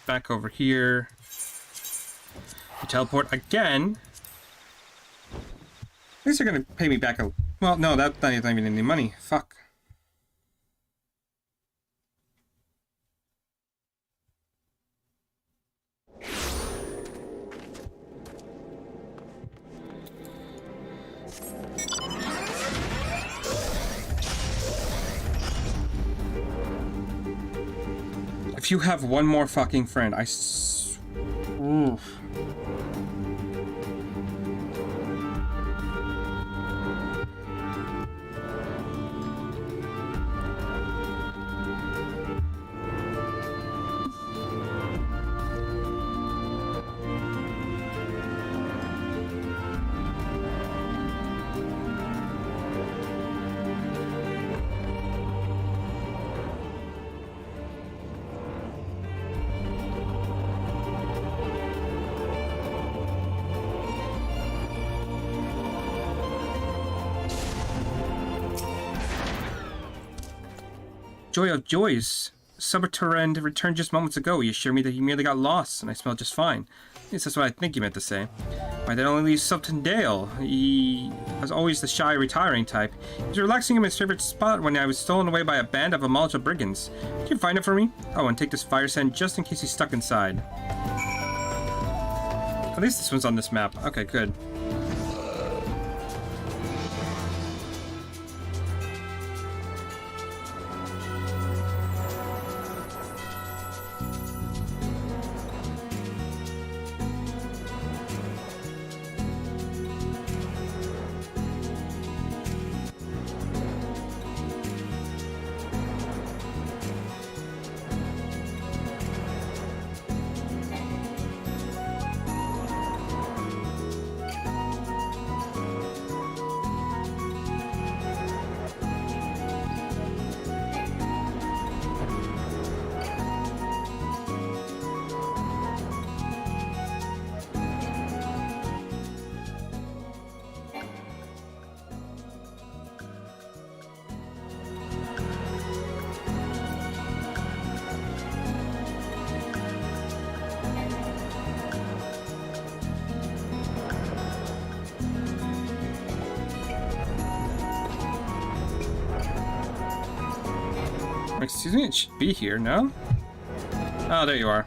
Back over here. You teleport again. At least they're gonna pay me back a... Well, no, that's not even any money. Fuck. If you have one more fucking friend, Oof. Joy of joys. Subaturend returned just moments ago. He assured me that he merely got lost, and I smelled just fine. At least that's what I think he meant to say. Why, that only leaves Dale. He was always the shy, retiring type. He was relaxing in his favorite spot when I was stolen away by a band of Amalta brigands. Can you find it for me? Oh, and take this fire sand just in case he's stuck inside. At least this one's on this map. Okay, good. Excuse me, it should be here, no? Oh, there you are.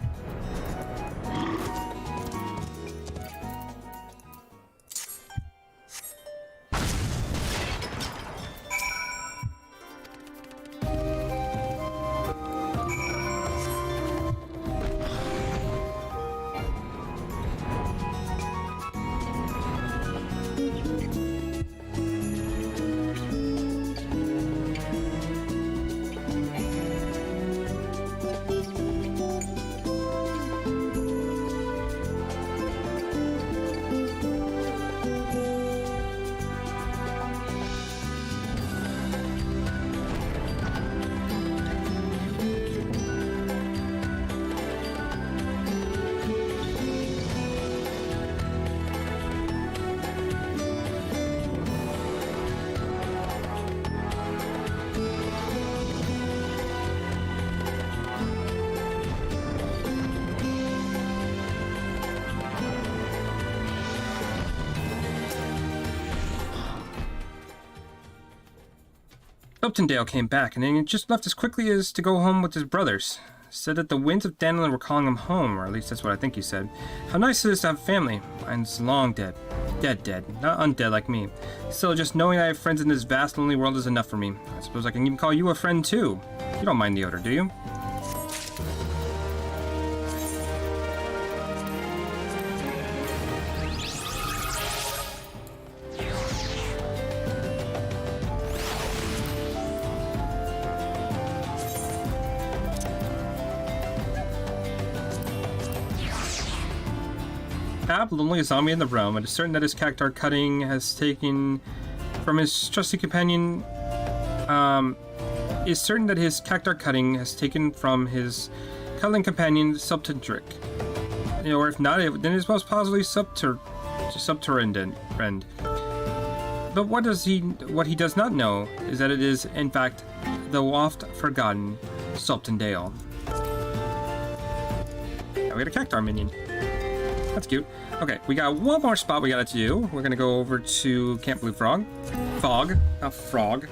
Sultandale came back, and then he just left as quickly as to go home with his brothers. Said that the winds of Dandelin were calling him home, or at least that's what I think he said. How nice it is to have family. Mine's long dead. Dead. Not undead like me. Still, just knowing I have friends in this vast, lonely world is enough for me. I suppose I can even call you a friend, too. You don't mind the odor, do you? Ab, loneliest zombie in the realm, it is certain that his cactar cutting has taken from his trusty companion. Is certain that his cactar cutting has taken from his cuddling companion Subtendric. Or if not, then it is most possibly subterranean friend. But what he does not know is that it is, in fact, the oft forgotten Sultandale. Now we got a cactar minion. That's cute. Okay, we got one more spot we gotta do. We're gonna go over to Camp Blue Frog. Fog, not frog.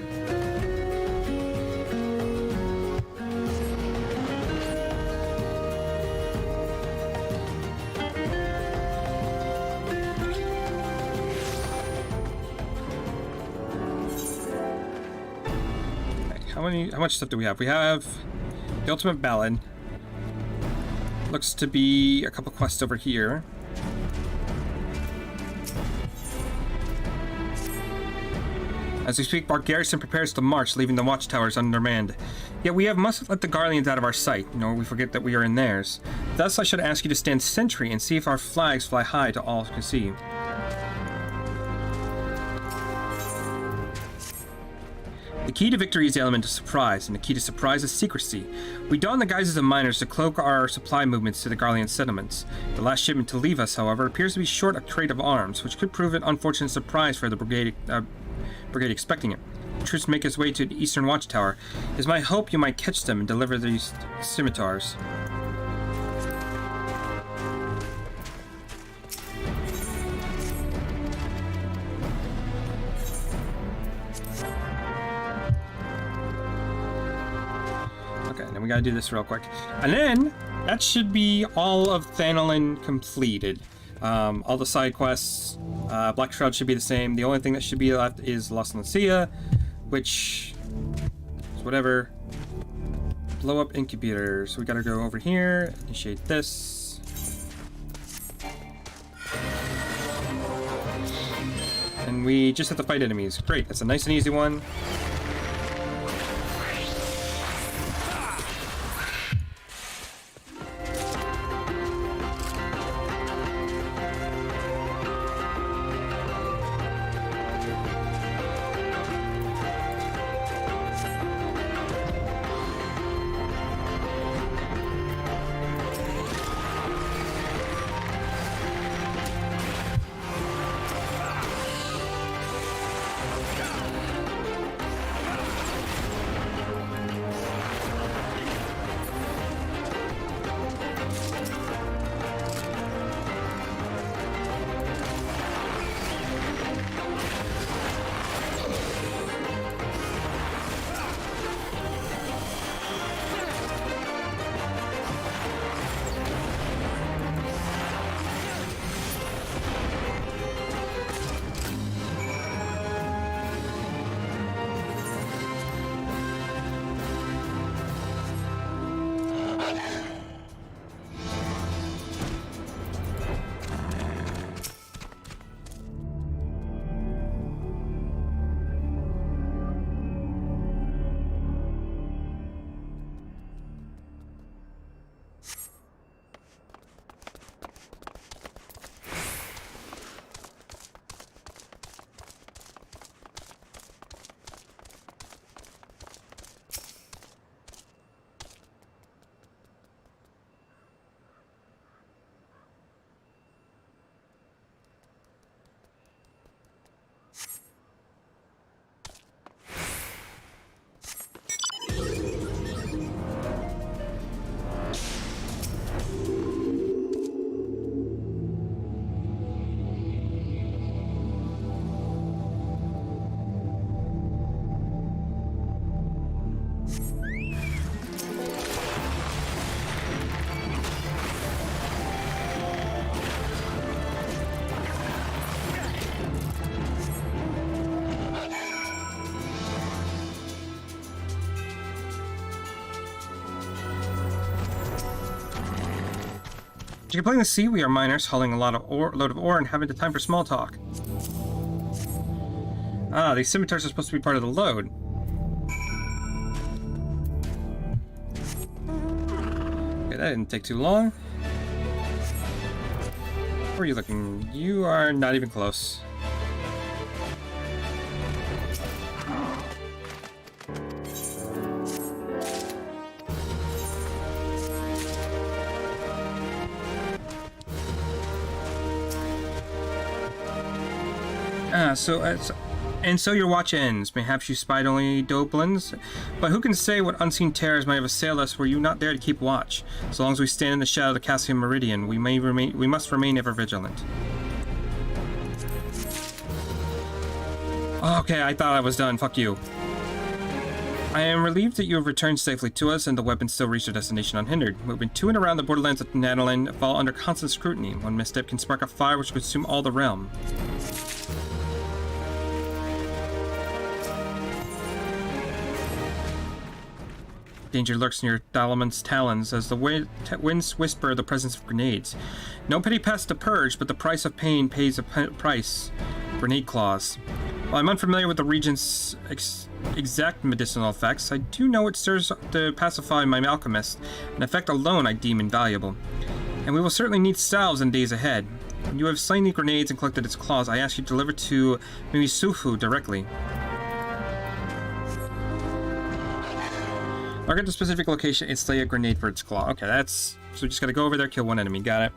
Okay, how much stuff do we have? We have the Ultimate Ballad. Looks to be a couple quests over here. As we speak, Bar Garrison prepares to march, leaving the watchtowers undermanned. Yet we must let the Garleans out of our sight, nor we forget that we are in theirs. Thus I should ask you to stand sentry and see if our flags fly high to all can see. The key to victory is the element of surprise, and the key to surprise is secrecy. We don the guises of miners to cloak our supply movements to the Garlean settlements. The last shipment to leave us, however, appears to be short a crate of arms, which could prove an unfortunate surprise for the brigade expecting it. Troops make its way to the eastern watchtower. It is my hope you might catch them and deliver these scimitars. We gotta do this real quick. And then, that should be all of Thanolin completed. All the side quests, Black Shroud should be the same. The only thing that should be left is Los Lucia, which is whatever. Blow up incubators. So we gotta go over here, initiate this. And we just have to fight enemies. Great, that's a nice and easy one. As you can plainly see, we are miners hauling a load of ore and haven't the time for small talk. Ah, these scimitars are supposed to be part of the load. Okay, that didn't take too long. Where are you looking? You are not even close. So your watch ends. Perhaps you spied only Doblins, but who can say what unseen terrors might have assailed us were you not there to keep watch? So long as we stand in the shadow of the Cassian Meridian, we must remain ever vigilant. Okay, I thought I was done. Fuck you. I am relieved that you have returned safely to us and the weapons still reach their destination unhindered. Movement to and around the borderlands of Natalan fall under constant scrutiny. One misstep can spark a fire which could consume all the realm. Danger lurks near Dalaman's talons as the winds whisper the presence of grenades. No petty pest to purge, but the price of pain pays a price. Grenade claws. While I'm unfamiliar with the region's exact medicinal effects, I do know it serves to pacify my alchemist, an effect alone I deem invaluable. And we will certainly need salves in days ahead. When you have slain the grenades and collected its claws, I ask you to deliver to Mimisufu directly. Mark at the specific location and slay a grenade for its claw. Okay, that's... So we just gotta go over there, kill one enemy. Got it.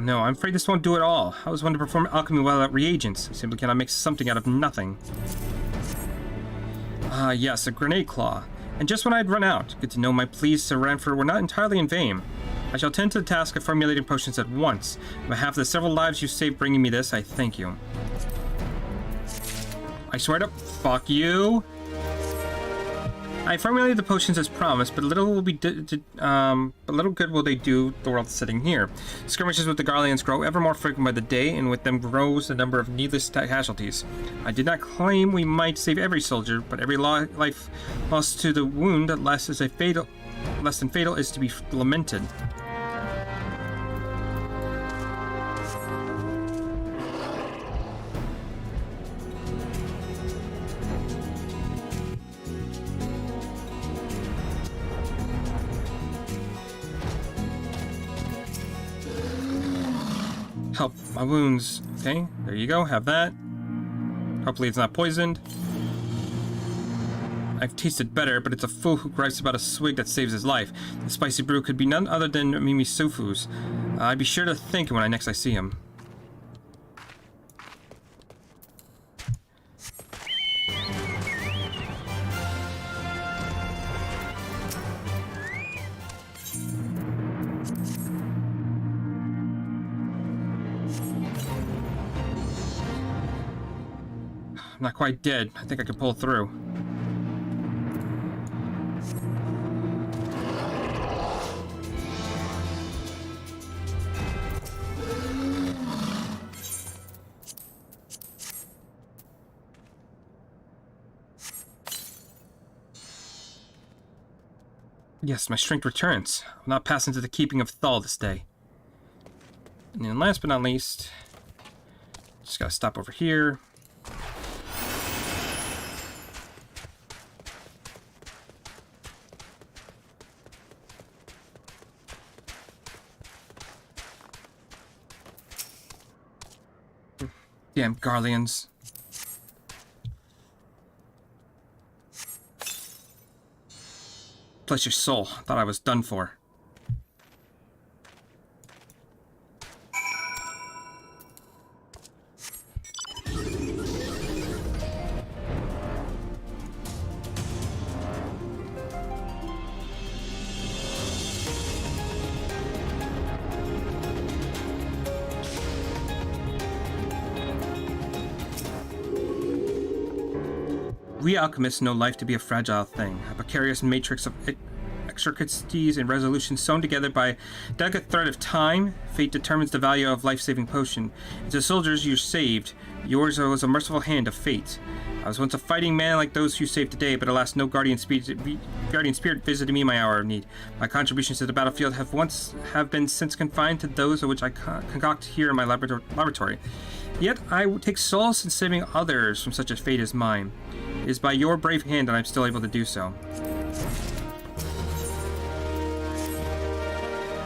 No, I'm afraid this won't do it all. I was one to perform alchemy without reagents. I simply cannot make something out of nothing. Ah, yes, a grenade claw. And just when I'd run out, good to know my pleas to Ranford were not entirely in vain. I shall tend to the task of formulating potions at once. On behalf of the several lives you saved bringing me this, I thank you. I swear to fuck you. I formulated the potions as promised, but little good will they do the world sitting here. Skirmishes with the Garleans grow ever more frequent by the day, and with them grows the number of needless casualties. I did not claim we might save every soldier, but every life lost to the wound less than fatal is to be lamented. Help my wounds. Okay, there you go. Have that. Hopefully it's not poisoned. I've tasted better, but it's a fool who gripes about a swig that saves his life. The spicy brew could be none other than Mimisufu's. I'd be sure to think when I see him. I'm not quite dead. I think I can pull through. Yes, my strength returns. I'll not pass into the keeping of Thal this day. And then last but not least, just gotta stop over here. Damn Garleans. Bless your soul. Thought I was done for. We alchemists know life to be a fragile thing, a precarious matrix of intricacies and resolutions sewn together by delicate thread of time. Fate determines the value of life-saving potion. And to the soldiers you saved, yours was a merciful hand of fate. I was once a fighting man like those you saved today, but alas, no guardian spirit visited me in my hour of need. My contributions to the battlefield have been since confined to those of which I concoct here in my laboratory. Yet I take solace in saving others from such a fate as mine. It is by your brave hand that I'm still able to do so.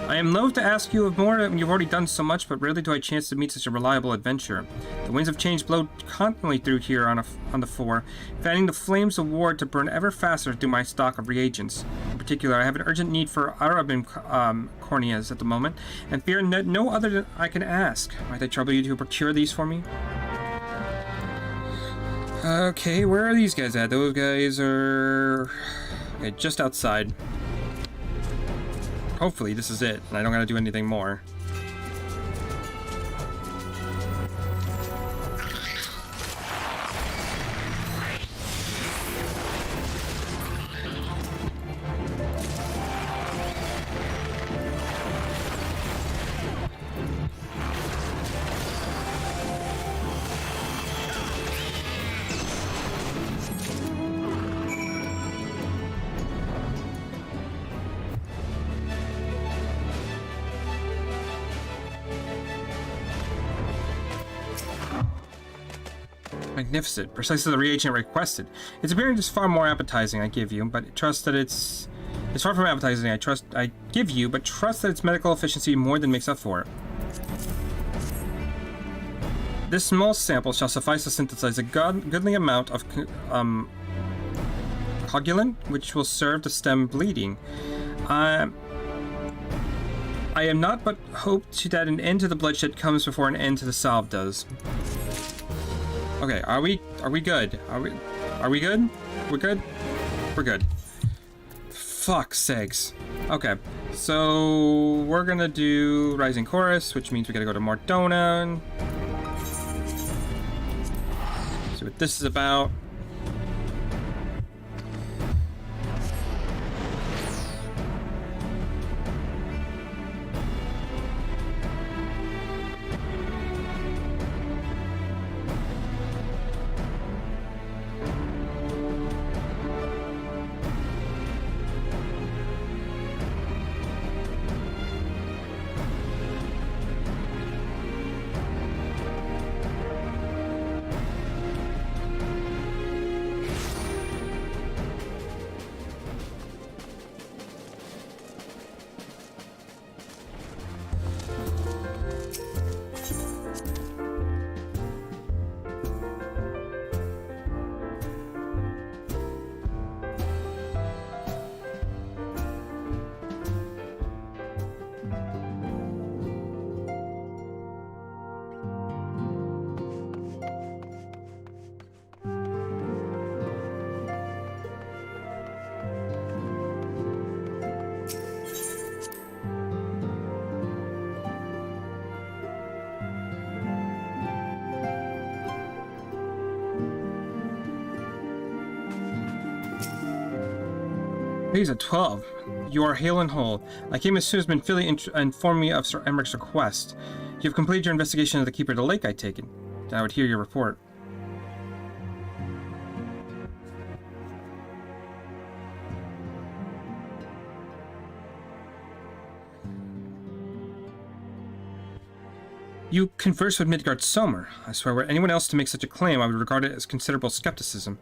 I am loath to ask you of more when you've already done so much, but rarely do I chance to meet such a reliable adventurer. The winds of change blow constantly through here on the floor, fanning the flames of war to burn ever faster through my stock of reagents. In particular, I have an urgent need for Arabim corneas at the moment, and fear no other than I can ask. Might I trouble you to procure these for me? Okay, where are these guys at? Those guys are... okay, just outside. Hopefully this is it, and I don't gotta do anything more. Magnificent, precisely the reagent requested. Its appearance is far more appetizing, I give you, but trust that it's far from appetizing. I give you, but trust that its medical efficiency more than makes up for it. This small sample shall suffice to synthesize a goodly amount of coagulant, which will serve to stem bleeding. I am not but hoped that an end to the bloodshed comes before an end to the salve does. Okay, are we good? Are we good? We're good? We're good. Fuck's sakes. Okay, so we're gonna do Rising Chorus, which means we gotta go to Mordona. See what this is about. He's at 12. You are hale and whole. I came as soon as Minfili informed me of Sir Emmerich's request. You have completed your investigation of the Keeper of the Lake, I take it. Then I would hear your report. You converse with Midgard Sommer. I swear, were anyone else to make such a claim, I would regard it as considerable skepticism.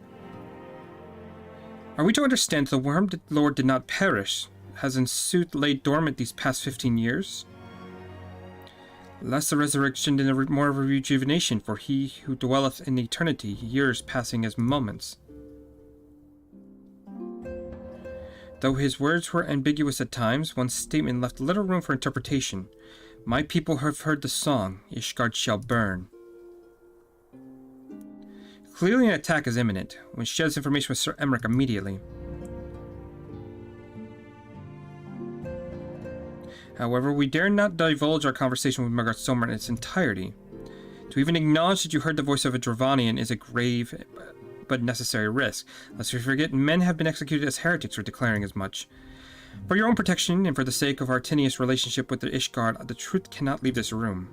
Are we to understand that the Worm Lord did not perish, has in sooth laid dormant these past 15 years? Less a resurrection than more of a rejuvenation, for he who dwelleth in eternity, years passing as moments. Though his words were ambiguous at times, one statement left little room for interpretation. My people have heard the song, Ishgard shall burn. Clearly an attack is imminent. We share this information with Sir Emmerich immediately. However, we dare not divulge our conversation with Midgard Sommer in its entirety. To even acknowledge that you heard the voice of a Dravanian is a grave but necessary risk. Lest we forget, men have been executed as heretics for declaring as much. For your own protection, and for the sake of our tenuous relationship with the Ishgard, the truth cannot leave this room.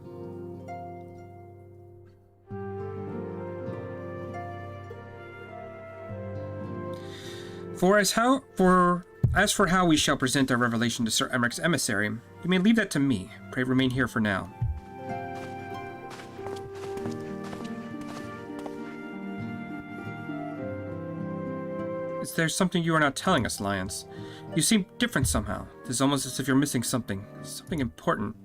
As for how we shall present our revelation to Sir Emmerich's emissary, you may leave that to me. Pray remain here for now. Is there something you are not telling us, Lyons? You seem different somehow. It is almost as if you're missing something. Something important.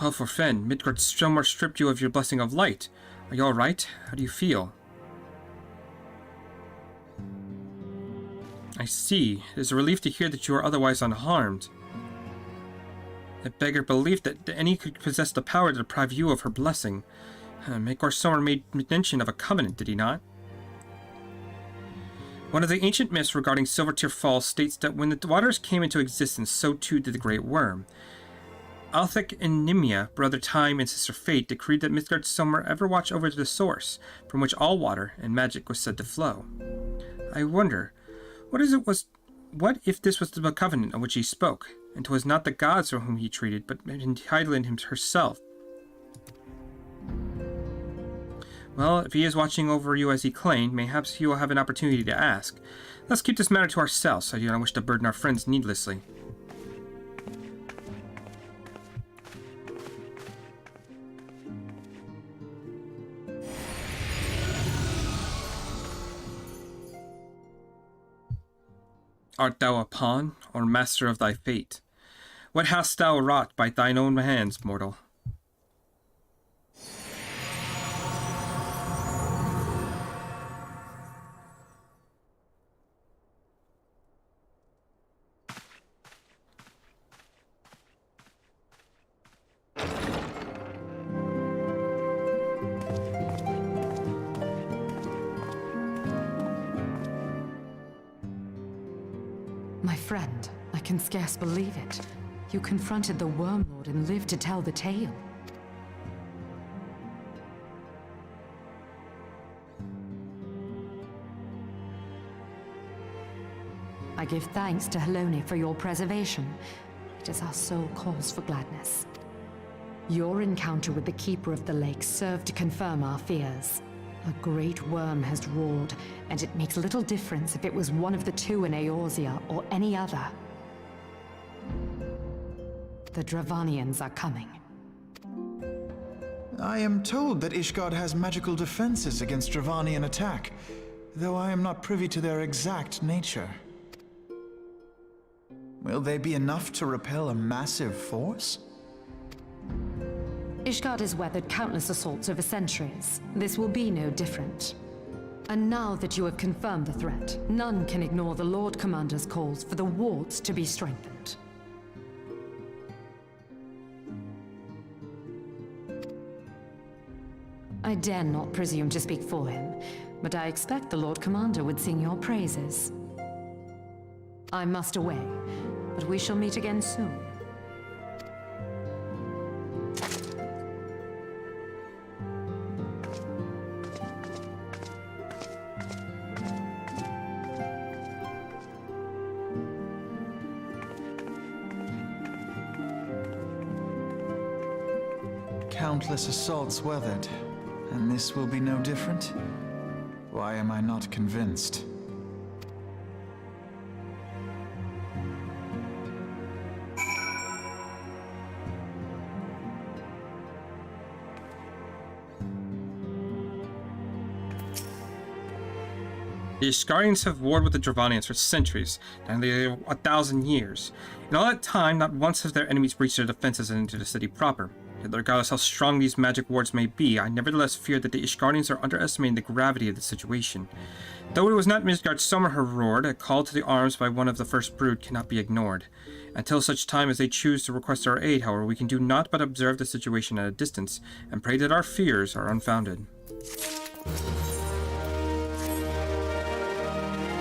Well, for Fen, Midgard Sommer stripped you of your blessing of light. Are you alright? How do you feel? I see. It is a relief to hear that you are otherwise unharmed. I beg your belief that any could possess the power to deprive you of her blessing. Midgard Sommer made mention of a covenant, did he not? One of the ancient myths regarding Silvertear Falls states that when the waters came into existence, so too did the Great Worm. Althek and Nimia, brother Time and sister Fate, decreed that Midgard Sommer ever watch over the source, from which all water and magic was said to flow. I wonder, what if this was the covenant of which he spoke, and 'twas not the gods for whom he treated, but Hydaelyn herself? Well, if he is watching over you as he claimed, mayhaps he will have an opportunity to ask. Let's keep this matter to ourselves, so I do not wish to burden our friends needlessly. Art thou a pawn, or master of thy fate? What hast thou wrought by thine own hands, mortal? My friend, I can scarce believe it. You confronted the Worm Lord and lived to tell the tale. I give thanks to Helone for your preservation. It is our sole cause for gladness. Your encounter with the Keeper of the Lake served to confirm our fears. A great worm has roared, and it makes little difference if it was one of the two in Eorzea or any other. The Dravanians are coming. I am told that Ishgard has magical defenses against Dravanian attack, though I am not privy to their exact nature. Will they be enough to repel a massive force? Ishgard has weathered countless assaults over centuries. This will be no different. And now that you have confirmed the threat, none can ignore the Lord Commander's calls for the wards to be strengthened. I dare not presume to speak for him, but I expect the Lord Commander would sing your praises. I must away, but we shall meet again soon. Countless assaults weathered, and this will be no different? Why am I not convinced? The Ishgardians have warred with the Dravanians for centuries, nearly 1,000 years. In all that time, not once have their enemies breached their defenses and entered the city proper. Yet regardless how strong these magic wards may be, I nevertheless fear that the Ishgardians are underestimating the gravity of the situation. Though it was not Midgard's summer who roared, a call to the arms by one of the first brood cannot be ignored. Until such time as they choose to request our aid, however, we can do naught but observe the situation at a distance, and pray that our fears are unfounded.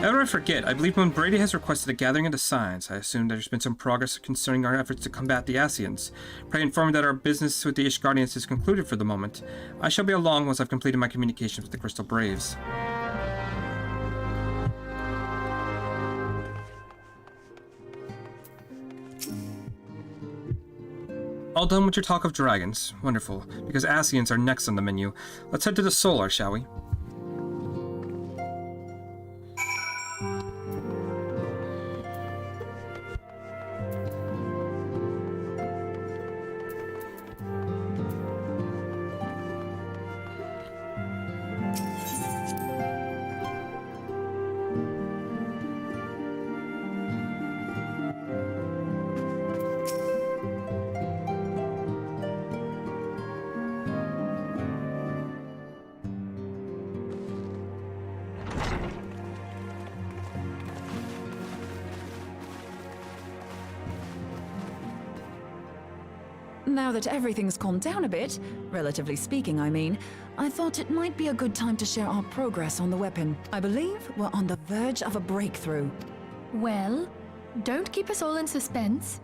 How did I forget? I believe when Brady has requested a gathering of the Signs, I assume there's been some progress concerning our efforts to combat the Asians. Pray inform me that our business with the Ishgardians is concluded for the moment. I shall be along once I've completed my communications with the Crystal Braves. All done with your talk of dragons. Wonderful, because Asians are next on the menu. Let's head to the Solar, shall we? Now that everything's calmed down a bit, relatively speaking I mean, I thought it might be a good time to share our progress on the weapon. I believe we're on the verge of a breakthrough. Well, don't keep us all in suspense.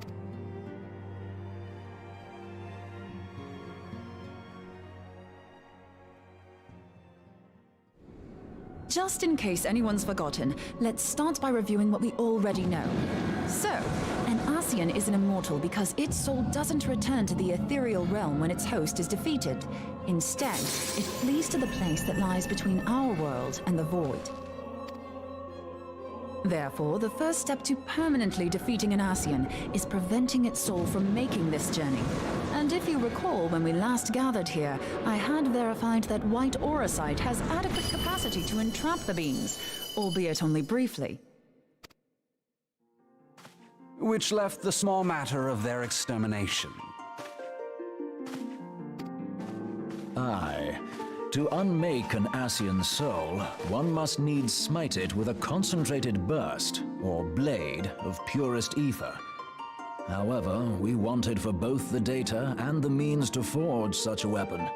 Just in case anyone's forgotten, let's start by reviewing what we already know. So, an Asian is an immortal because its soul doesn't return to the ethereal realm when its host is defeated. Instead, it flees to the place that lies between our world and the void. Therefore, the first step to permanently defeating an Asian is preventing its soul from making this journey. And if you recall, when we last gathered here, I had verified that white auracite has adequate capacity to entrap the beings, albeit only briefly. Which left the small matter of their extermination. Aye. To unmake an Asian soul, one must needs smite it with a concentrated burst, or blade, of purest ether. However, we wanted for both the data and the means to forge such a weapon.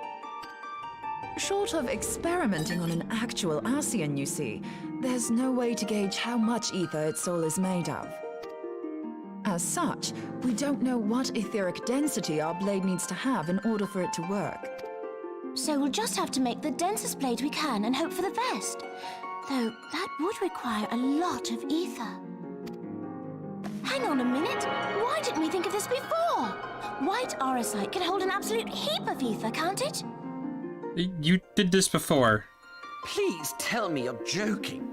Short of experimenting on an actual Asian, you see, there's no way to gauge how much ether its soul is made of. As such, we don't know what etheric density our blade needs to have in order for it to work. So we'll just have to make the densest blade we can and hope for the best. Though that would require a lot of ether. Hang on a minute! Why didn't we think of this before? White auracite can hold an absolute heap of ether, can't it? You did this before. Please tell me you're joking.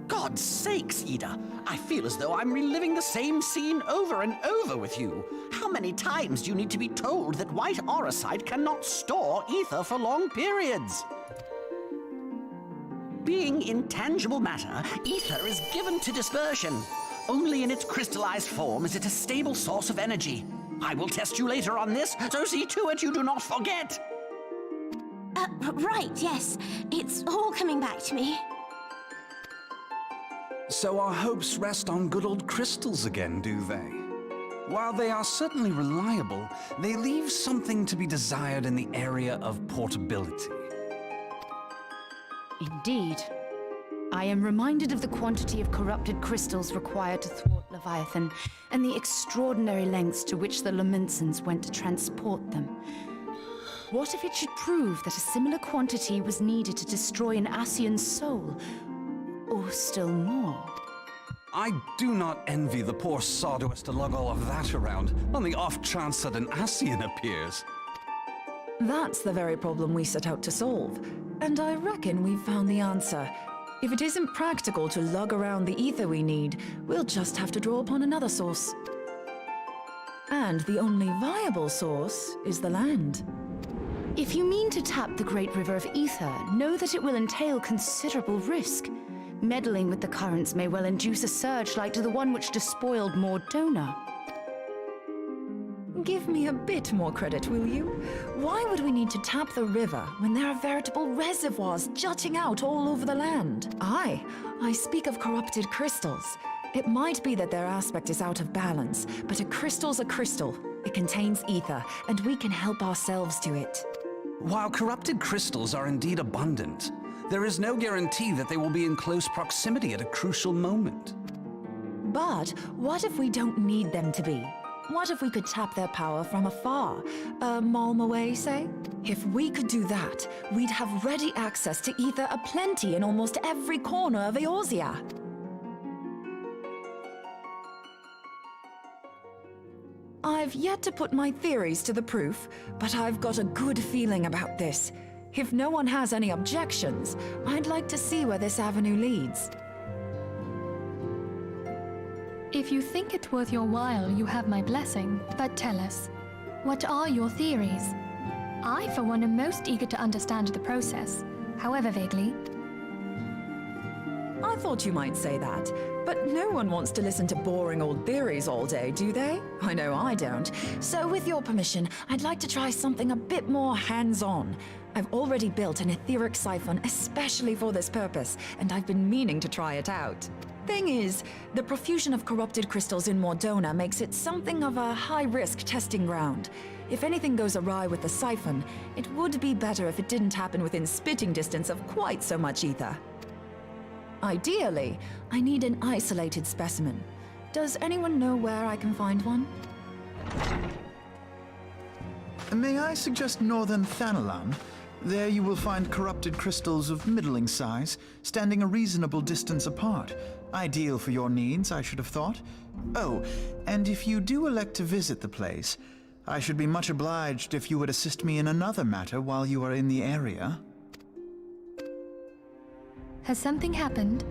God's sakes, Ida. I feel as though I'm reliving the same scene over and over with you. How many times do you need to be told that white auracite cannot store ether for long periods? Being intangible matter, ether is given to dispersion. Only in its crystallized form is it a stable source of energy. I will test you later on this, so see to it you do not forget. Right, yes. It's all coming back to me. So our hopes rest on good old crystals again, do they? While they are certainly reliable, they leave something to be desired in the area of portability. Indeed. I am reminded of the quantity of corrupted crystals required to thwart Leviathan, and the extraordinary lengths to which the Lamentsons went to transport them. What if it should prove that a similar quantity was needed to destroy an Asian's soul? Or still more? I do not envy the poor sod who has to lug all of that around on the off chance that an Asian appears. That's the very problem we set out to solve, and I reckon we've found the answer. If it isn't practical to lug around the ether we need, we'll just have to draw upon another source. And the only viable source is the land. If you mean to tap the Great River of Ether, know that it will entail considerable risk. Meddling with the currents may well induce a surge like to the one which despoiled Mordona. Give me a bit more credit, will you? Why would we need to tap the river when there are veritable reservoirs jutting out all over the land? I speak of corrupted crystals. It might be that their aspect is out of balance, but a crystal's a crystal. It contains ether, and we can help ourselves to it. While corrupted crystals are indeed abundant, there is no guarantee that they will be in close proximity at a crucial moment. But what if we don't need them to be? What if we could tap their power from afar? A malm away, say? If we could do that, we'd have ready access to ether aplenty in almost every corner of Eorzea. I've yet to put my theories to the proof, but I've got a good feeling about this. If no one has any objections, I'd like to see where this avenue leads. If you think it's worth your while, you have my blessing. But tell us, what are your theories? I, for one, am most eager to understand the process, however vaguely. I thought you might say that, but no one wants to listen to boring old theories all day, do they? I know I don't. So with your permission, I'd like to try something a bit more hands-on. I've already built an etheric siphon especially for this purpose, and I've been meaning to try it out. Thing is, the profusion of corrupted crystals in Mordona makes it something of a high-risk testing ground. If anything goes awry with the siphon, it would be better if it didn't happen within spitting distance of quite so much ether. Ideally, I need an isolated specimen. Does anyone know where I can find one? May I suggest northern Thanalan? There you will find corrupted crystals of middling size, standing a reasonable distance apart. Ideal for your needs, I should have thought. Oh, and if you do elect to visit the place, I should be much obliged if you would assist me in another matter while you are in the area. Has something happened?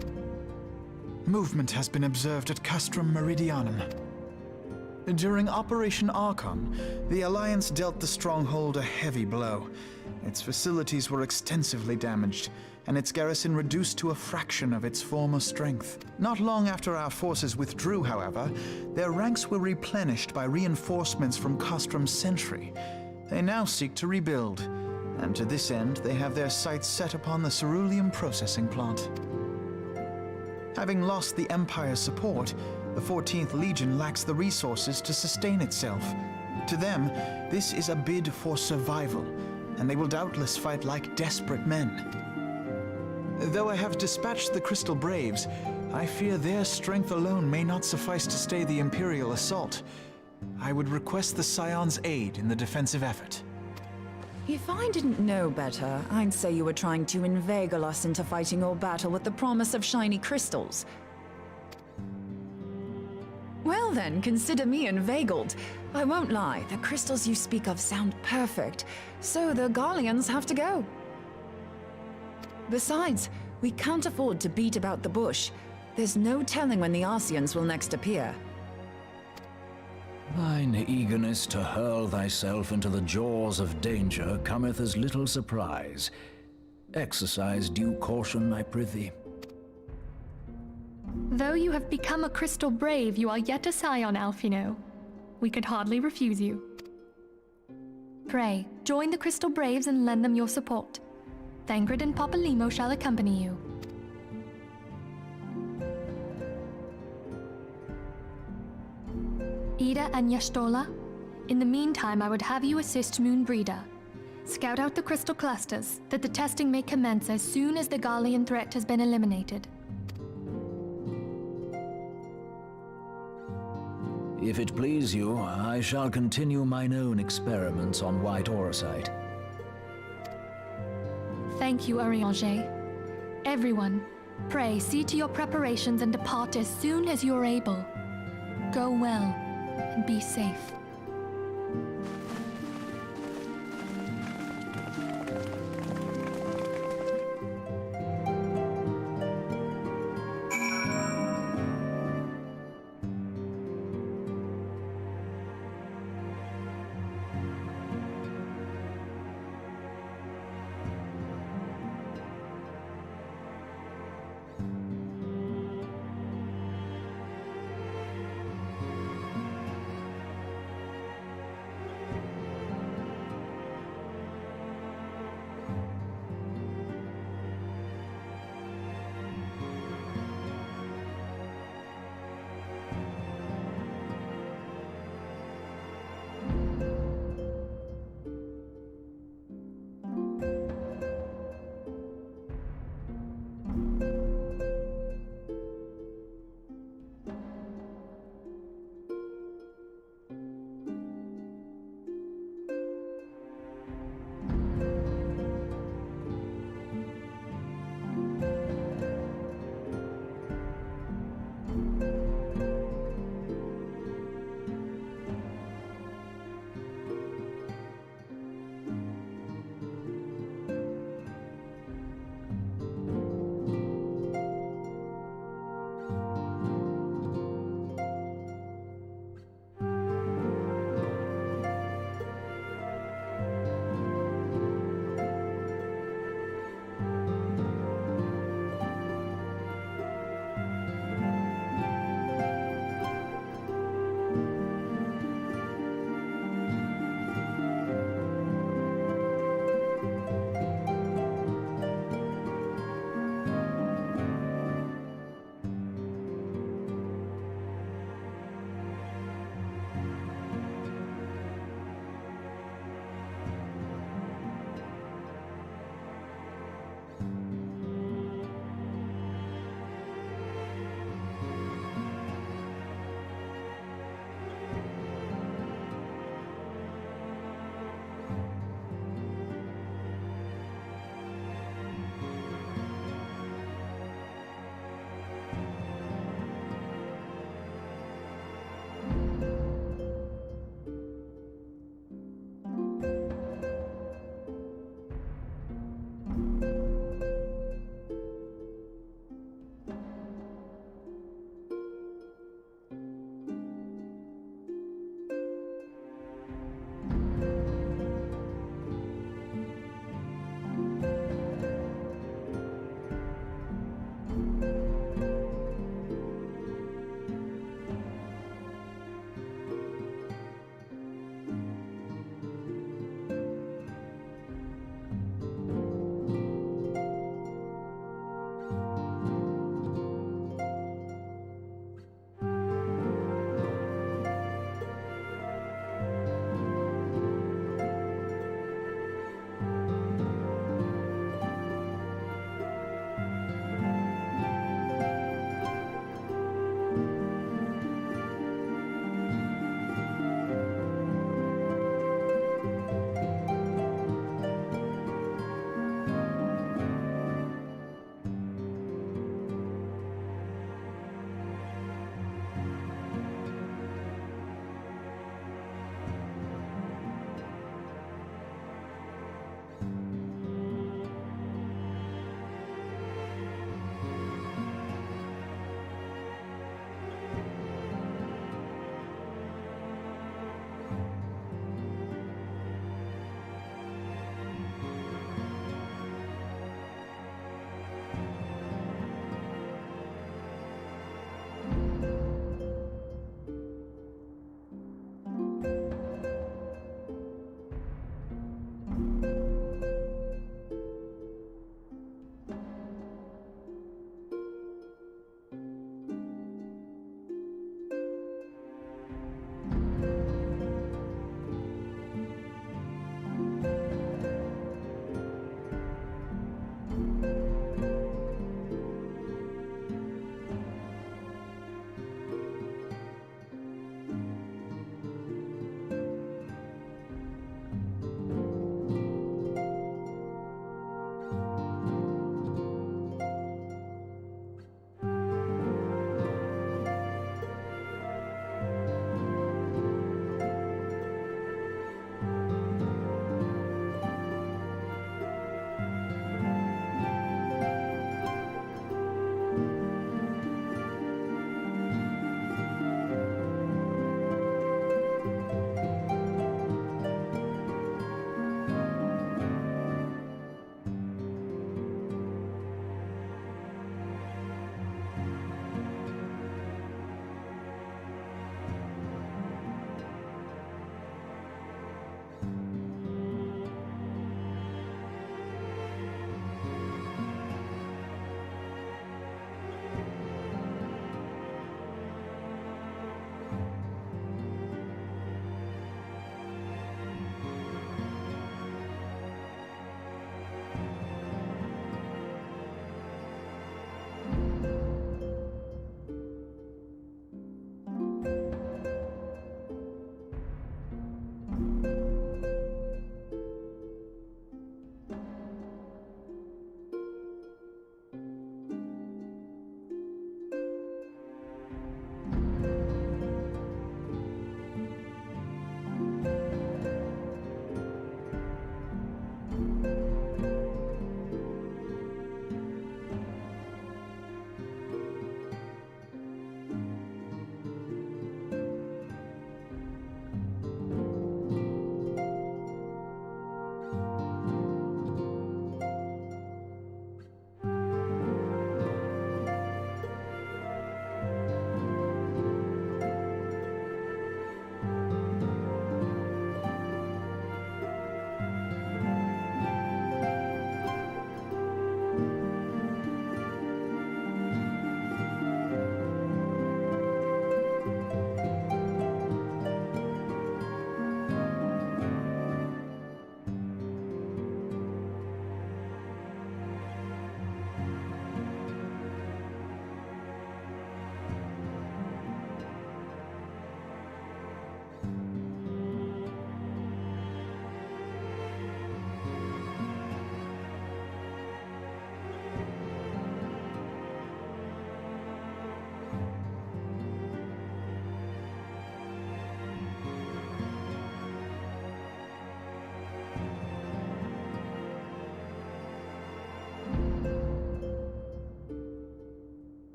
Movement has been observed at Castrum Meridianum. During Operation Archon, the Alliance dealt the stronghold a heavy blow. Its facilities were extensively damaged, and its garrison reduced to a fraction of its former strength. Not long after our forces withdrew, however, their ranks were replenished by reinforcements from Castrum's sentry. They now seek to rebuild, and to this end they have their sights set upon the ceruleum processing plant. Having lost the Empire's support, the 14th Legion lacks the resources to sustain itself. To them, this is a bid for survival, and they will doubtless fight like desperate men. Though I have dispatched the Crystal Braves, I fear their strength alone may not suffice to stay the Imperial assault. I would request the Scion's aid in the defensive effort. If I didn't know better, I'd say you were trying to inveigle us into fighting your battle with the promise of shiny crystals. Well then, consider me inveigled. I won't lie, the crystals you speak of sound perfect, so the Garleans have to go. Besides, we can't afford to beat about the bush. There's no telling when the Arsians will next appear. Thine eagerness to hurl thyself into the jaws of danger cometh as little surprise. Exercise due caution, I prithee. Though you have become a Crystal Brave, you are yet a Scion, Alphino. We could hardly refuse you. Pray, join the Crystal Braves and lend them your support. Thangred and Papalymo shall accompany you. Ida and Yashtola, in the meantime I would have you assist Moonbreeder. Scout out the crystal clusters, that the testing may commence as soon as the Garlean threat has been eliminated. If it please you, I shall continue mine own experiments on white orosite. Thank you, Arianger. Everyone, pray see to your preparations and depart as soon as you are able. Go well, and be safe.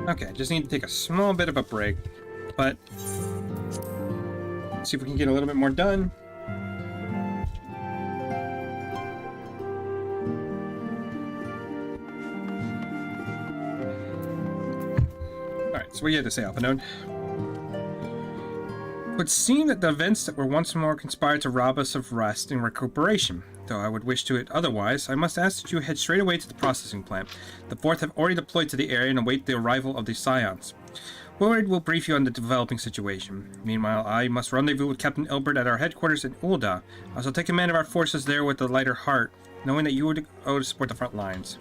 Okay, just need to take a small bit of a break, but let's see if we can get a little bit more done. Alright, so what do you have to say, Alpha Node? It would seem that the events that were once more conspired to rob us of rest and recuperation. Though I would wish to it otherwise, I must ask that you head straight away to the processing plant. The Fourth have already deployed to the area and await the arrival of the Scions. Willard will brief you on the developing situation. Meanwhile, I must rendezvous with Captain Elbert at our headquarters in Ul'dah. I shall take command of our forces there with a lighter heart, knowing that you would go to support the front lines.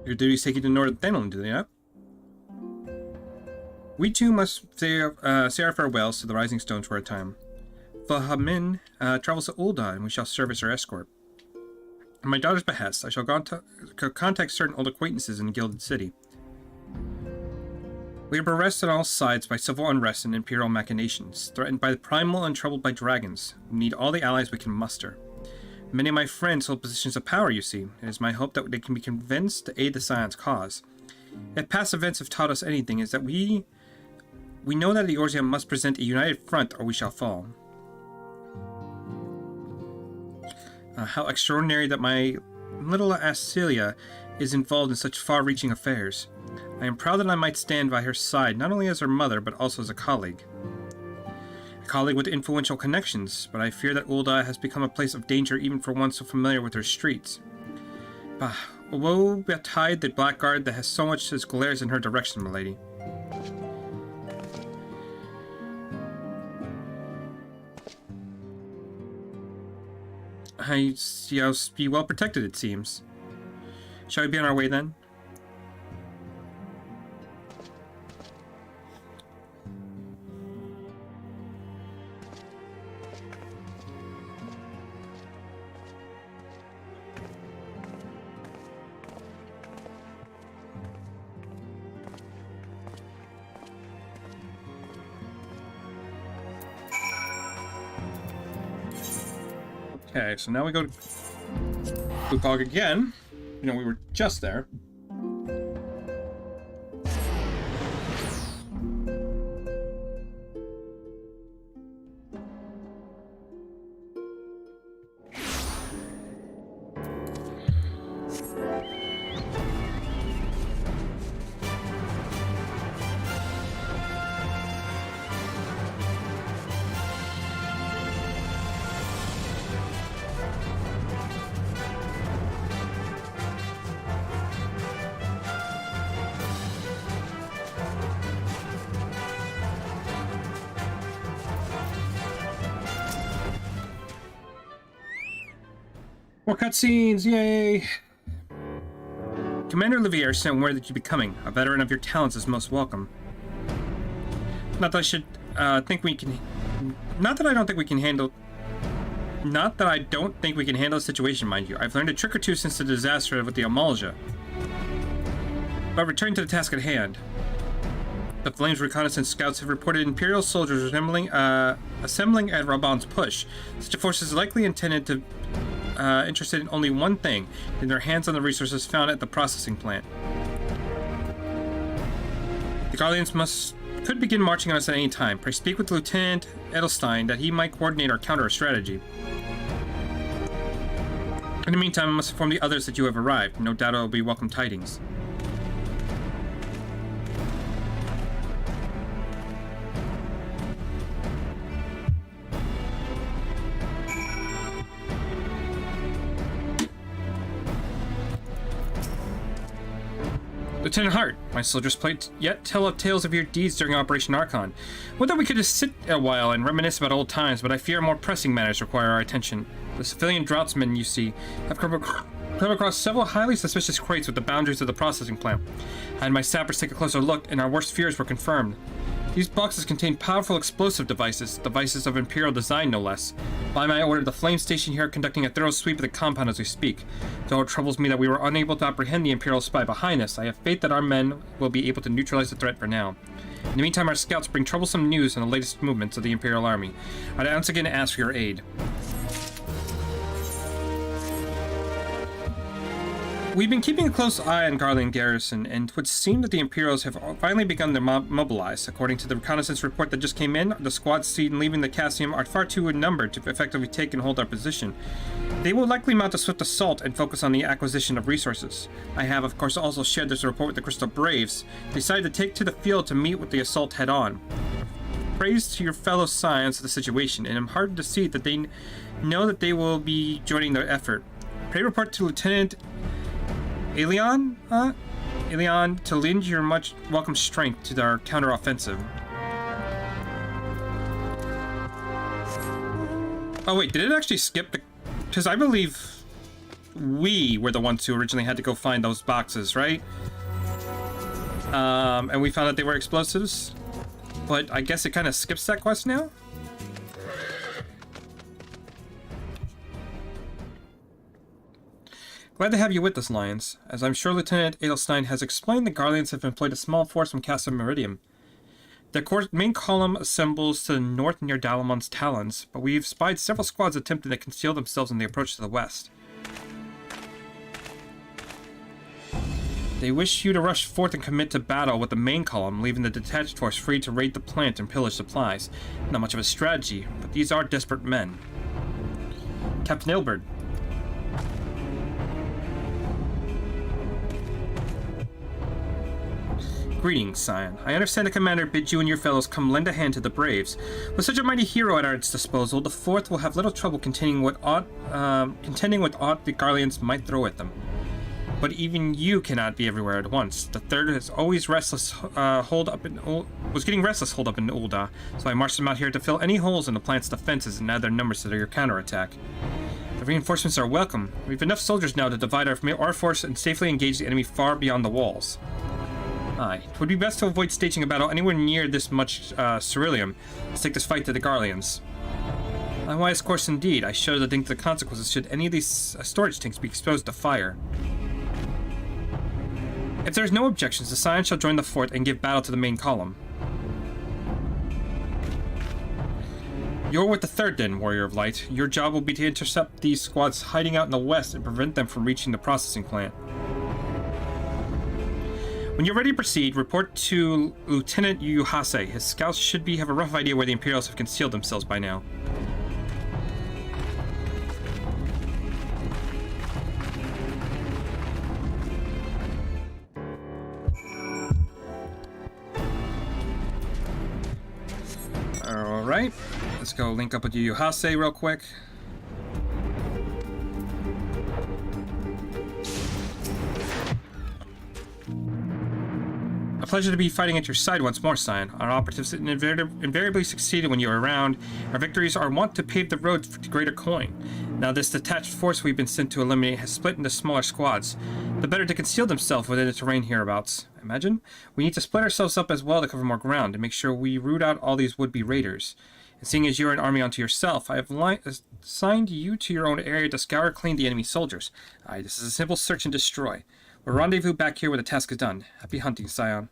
Your duties take you to North Thenland, do they not? We too must say our farewells to the Rising Stones for a time. Vahamin travels to Ul'dah, and we shall serve as her escort. At my daughter's behest, I shall contact certain old acquaintances in the Gilded City. We are bereft on all sides by civil unrest and imperial machinations, threatened by the primal and troubled by dragons. We need all the allies we can muster. Many of my friends hold positions of power, you see. It is my hope that they can be convinced to aid the Scion's cause. If past events have taught us anything, is that we know that the Eorzeum must present a united front or we shall fall. How extraordinary that my little Asilia is involved in such far-reaching affairs. I am proud that I might stand by her side, not only as her mother, but also as a colleague. Colleague with influential connections, but I fear that Ul'dah has become a place of danger even for one so familiar with her streets. Bah, woe betide the blackguard that has so much as glares in her direction, milady. I see I'll be well protected, it seems. Shall we be on our way then? Okay, so now we go to Bukog again. You know, we were just there. More cutscenes, yay! Commander Olivier sent word that you'd be coming. A veteran of your talents is most welcome. Not that I should think we can. Not that I don't think we can handle. Not that I don't think we can handle the situation, mind you. I've learned a trick or two since the disaster with the Amalja. But returning to the task at hand. The Flames reconnaissance scouts have reported Imperial soldiers assembling at Raban's push. Such a force is likely intended to. Interested in only one thing, in their hands on the resources found at the processing plant. The Guardians could begin marching on us at any time. Pray speak with Lieutenant Edelstein that he might coordinate our counter strategy. In the meantime, I must inform the others that you have arrived. No doubt it will be welcome tidings. Lieutenant Hart, my soldiers played yet tell of tales of your deeds during Operation Archon. Would that we could just sit a while and reminisce about old times, but I fear more pressing matters require our attention. The civilian draughtsmen, you see, have come across several highly suspicious crates with the boundaries of the processing plant. I had my sappers take a closer look, and our worst fears were confirmed. These boxes contain powerful explosive devices of Imperial design no less. By my order, the Flame Station here are conducting a thorough sweep of the compound as we speak. Though it troubles me that we were unable to apprehend the Imperial spy behind us, I have faith that our men will be able to neutralize the threat for now. In the meantime, our scouts bring troublesome news on the latest movements of the Imperial Army. I'd once again ask for your aid. We've been keeping a close eye on Garland Garrison, and it would seem that the Imperials have finally begun to mobilize. According to the reconnaissance report that just came in, the squads seen leaving the Cassium are far too numbered to effectively take and hold our position. They will likely mount a swift assault and focus on the acquisition of resources. I have, of course, also shared this report with the Crystal Braves. They decided to take to the field to meet with the assault head-on. Praise to your fellow scions of the situation, and I'm heartened to see that they know that they will be joining the effort. Pray report to Lieutenant Elion to lend your much welcome strength to our counteroffensive. Oh wait, did it actually skip the... Because I believe we were the ones who originally had to go find those boxes, right? And we found that they were explosives. But I guess it kind of skips that quest now? Glad to have you with us, Lions. As I'm sure Lieutenant Edelstein has explained, the Guardians have employed a small force from Casa Meridium. Their main column assembles to the north near Dalamon's talons, but we've spied several squads attempting to conceal themselves on the approach to the west. They wish you to rush forth and commit to battle with the main column, leaving the detached force free to raid the plant and pillage supplies. Not much of a strategy, but these are desperate men. Captain Ilbert. Greetings, Scion. I understand the commander bids you and your fellows come lend a hand to the Braves. With such a mighty hero at our disposal, the Fourth will have little trouble contending with aught the Garleans might throw at them. But even you cannot be everywhere at once. The Third is always restless, was getting restless holed up in Ul'dah, so I marched them out here to fill any holes in the plant's defenses and add their numbers to your counterattack. The reinforcements are welcome. We have enough soldiers now to divide our force and safely engage the enemy far beyond the walls. Aye. It would be best to avoid staging a battle anywhere near this much ceruleum. Let's take this fight to the Garleans. A wise course indeed. I shudder to think the consequences should any of these storage tanks be exposed to fire. If there's no objections, the Scion shall join the fort and give battle to the main column. You're with the Third then, Warrior of Light. Your job will be to intercept these squads hiding out in the west and prevent them from reaching the processing plant. When you're ready to proceed, report to Lieutenant Yuhase. His scouts should have a rough idea where the Imperials have concealed themselves by now. Alright, let's go link up with Yuhase real quick. A pleasure to be fighting at your side once more, Scion. Our operatives invariably succeeded when you were around. Our victories are wont to pave the road to greater coin. Now this detached force we've been sent to eliminate has split into smaller squads, the better to conceal themselves within the terrain hereabouts. Imagine? We need to split ourselves up as well to cover more ground, and make sure we root out all these would-be raiders. And seeing as you're an army unto yourself, I have assigned you to your own area to scour clean the enemy soldiers. Aye, this is a simple search and destroy. We'll rendezvous back here when the task is done. Happy hunting, Scion.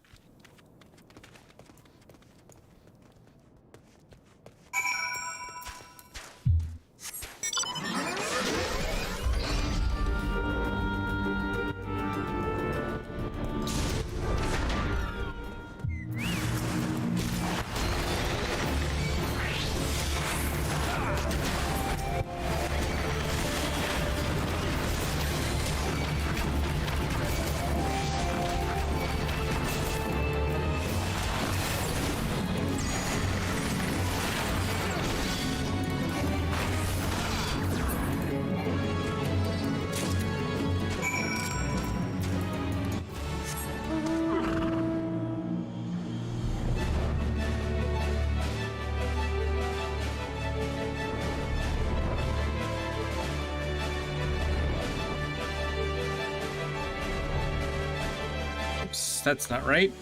That's not right.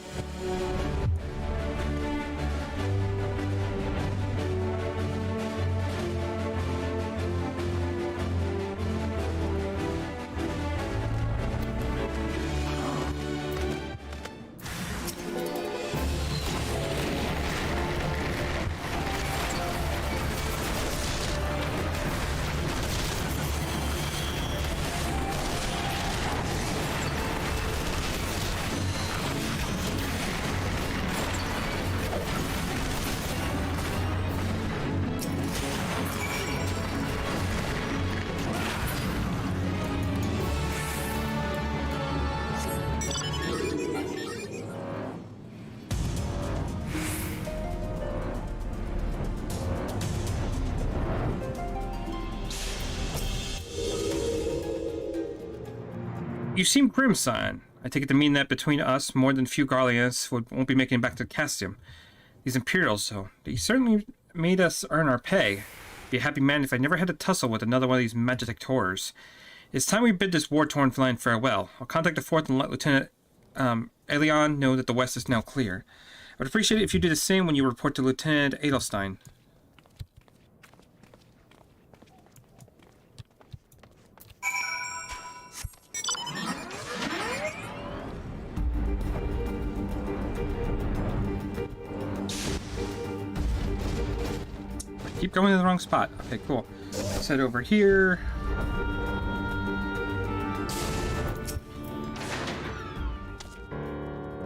You seem grim, Scion. I take it to mean that between us, more than a few Garleans won't be making it back to Castium. These Imperials, though, they certainly made us earn our pay. Be a happy man if I never had to tussle with another one of these magitek horrors. It's time we bid this war-torn line farewell. I'll contact the 4th and let Lieutenant Elion know that the west is now clear. I would appreciate it if you do the same when you report to Lieutenant Edelstein. Keep going to the wrong spot. Okay, cool. Let's head over here.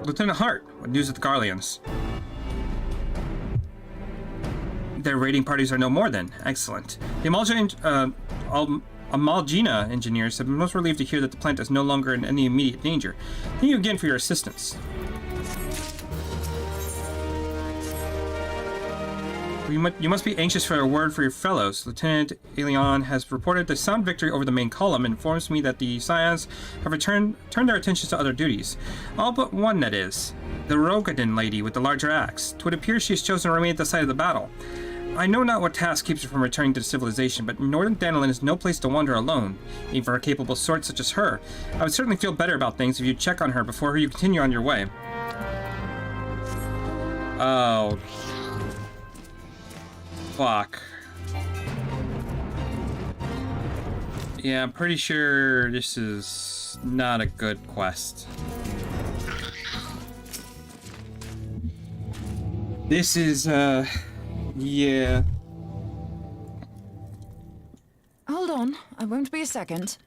Lieutenant Hart, what news with the Garleans? Their raiding parties are no more then. Excellent. The Amalgina engineers have been most relieved to hear that the plant is no longer in any immediate danger. Thank you again for your assistance. You must be anxious for a word for your fellows. Lieutenant Elion has reported a sound victory over the main column and informs me that the Scions have turned their attentions to other duties. All but one, that is. The Rogadin lady with the larger axe. 'Twould appear she has chosen to remain at the site of the battle. I know not what task keeps her from returning to civilization, but Northern Danelin is no place to wander alone, even for a capable sort such as her. I would certainly feel better about things if you check on her before you continue on your way. Oh... Fuck. Yeah, I'm pretty sure this is not a good quest. This is, yeah. Hold on, I won't be a second.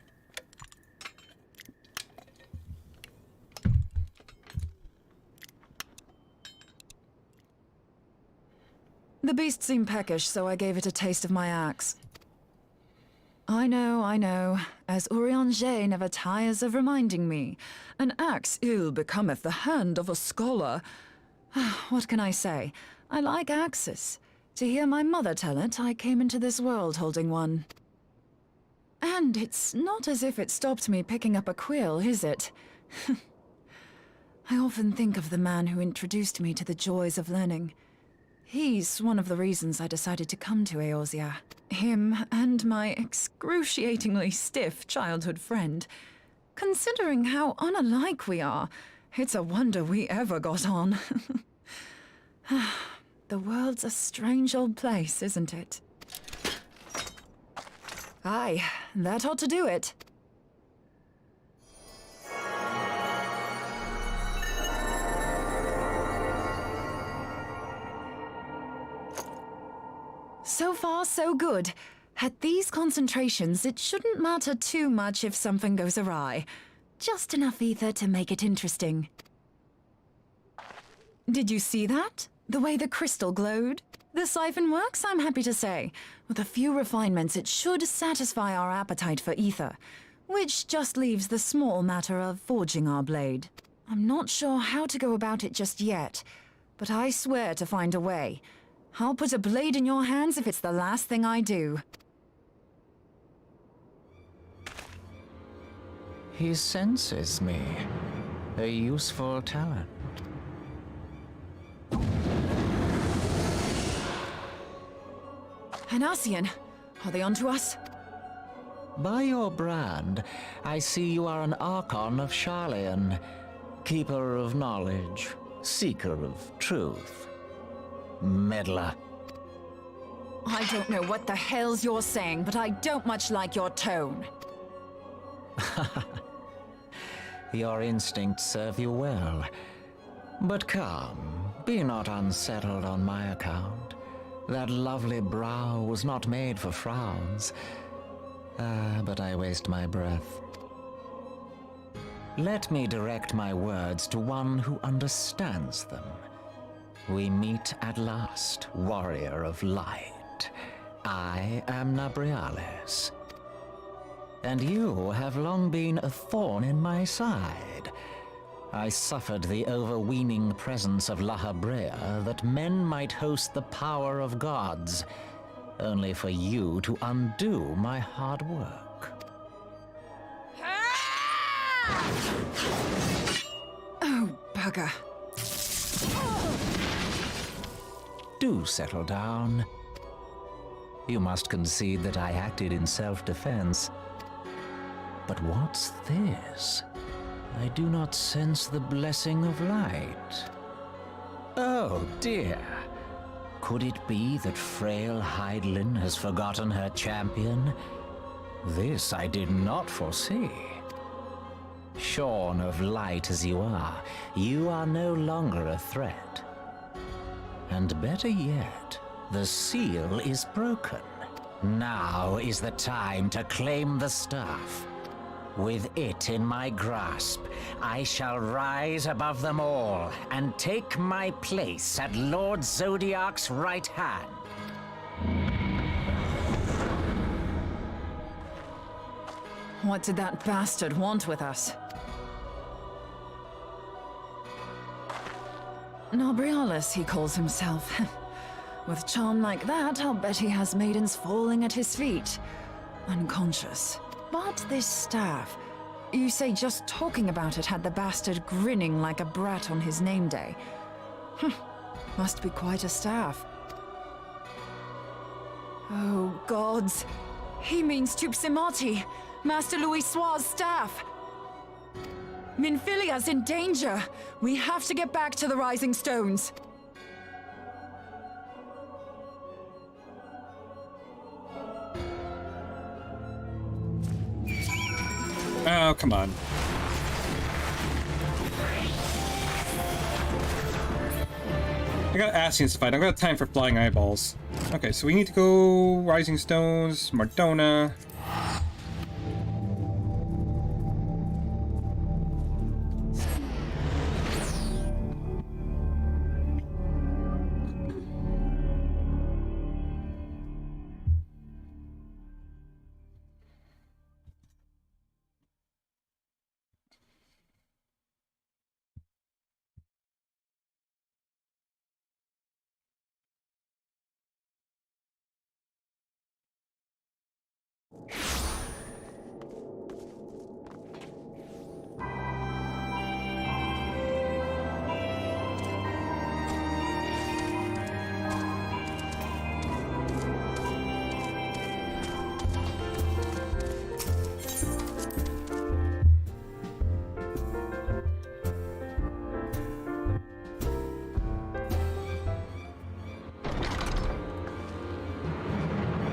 The beast seemed peckish, so I gave it a taste of my axe. I know. As Urianger never tires of reminding me, an axe ill becometh the hand of a scholar. What can I say? I like axes. To hear my mother tell it, I came into this world holding one. And it's not as if it stopped me picking up a quill, is it? I often think of the man who introduced me to the joys of learning. He's one of the reasons I decided to come to Eorzea. Him and my excruciatingly stiff childhood friend. Considering how unalike we are, it's a wonder we ever got on. The world's a strange old place, isn't it? Aye, that ought to do it. So far, so good. At these concentrations, it shouldn't matter too much if something goes awry. Just enough ether to make it interesting. Did you see that? The way the crystal glowed? The siphon works, I'm happy to say. With a few refinements, it should satisfy our appetite for ether, which just leaves the small matter of forging our blade. I'm not sure how to go about it just yet, but I swear to find a way. I'll put a blade in your hands if it's the last thing I do. He senses me. A useful talent. Anasian, are they onto us? By your brand, I see you are an Archon of Sharlayan, keeper of knowledge, seeker of truth. Meddler. I don't know what the hell's you're saying, but I don't much like your tone. Your instincts serve you well. But come, be not unsettled on my account. That lovely brow was not made for frowns. But I waste my breath. Let me direct my words to one who understands them. We meet at last, warrior of light. I am Nabriales. And you have long been a thorn in my side. I suffered the overweening presence of La Habrea that men might host the power of gods, only for you to undo my hard work. Oh, bugger. Do settle down. You must concede that I acted in self-defense. But what's this? I do not sense the blessing of light. Oh dear. Could it be that frail Hydelin has forgotten her champion? This I did not foresee. Shorn of light as you are no longer a threat. And better yet, the seal is broken. Now is the time to claim the staff. With it in my grasp, I shall rise above them all and take my place at Lord Zodiac's right hand. What did that bastard want with us? Nobrialis, he calls himself. With charm like that, I'll bet he has maidens falling at his feet. Unconscious. But this staff, you say just talking about it had the bastard grinning like a brat on his name day. Must be quite a staff. Oh, gods. He means Tupsimati, Master Louis Soir's staff. Minfilia's in danger. We have to get back to the Rising Stones. Oh, come on. I got Asians to fight. I've got time for flying eyeballs. Okay, so we need to go Rising Stones, Mardona.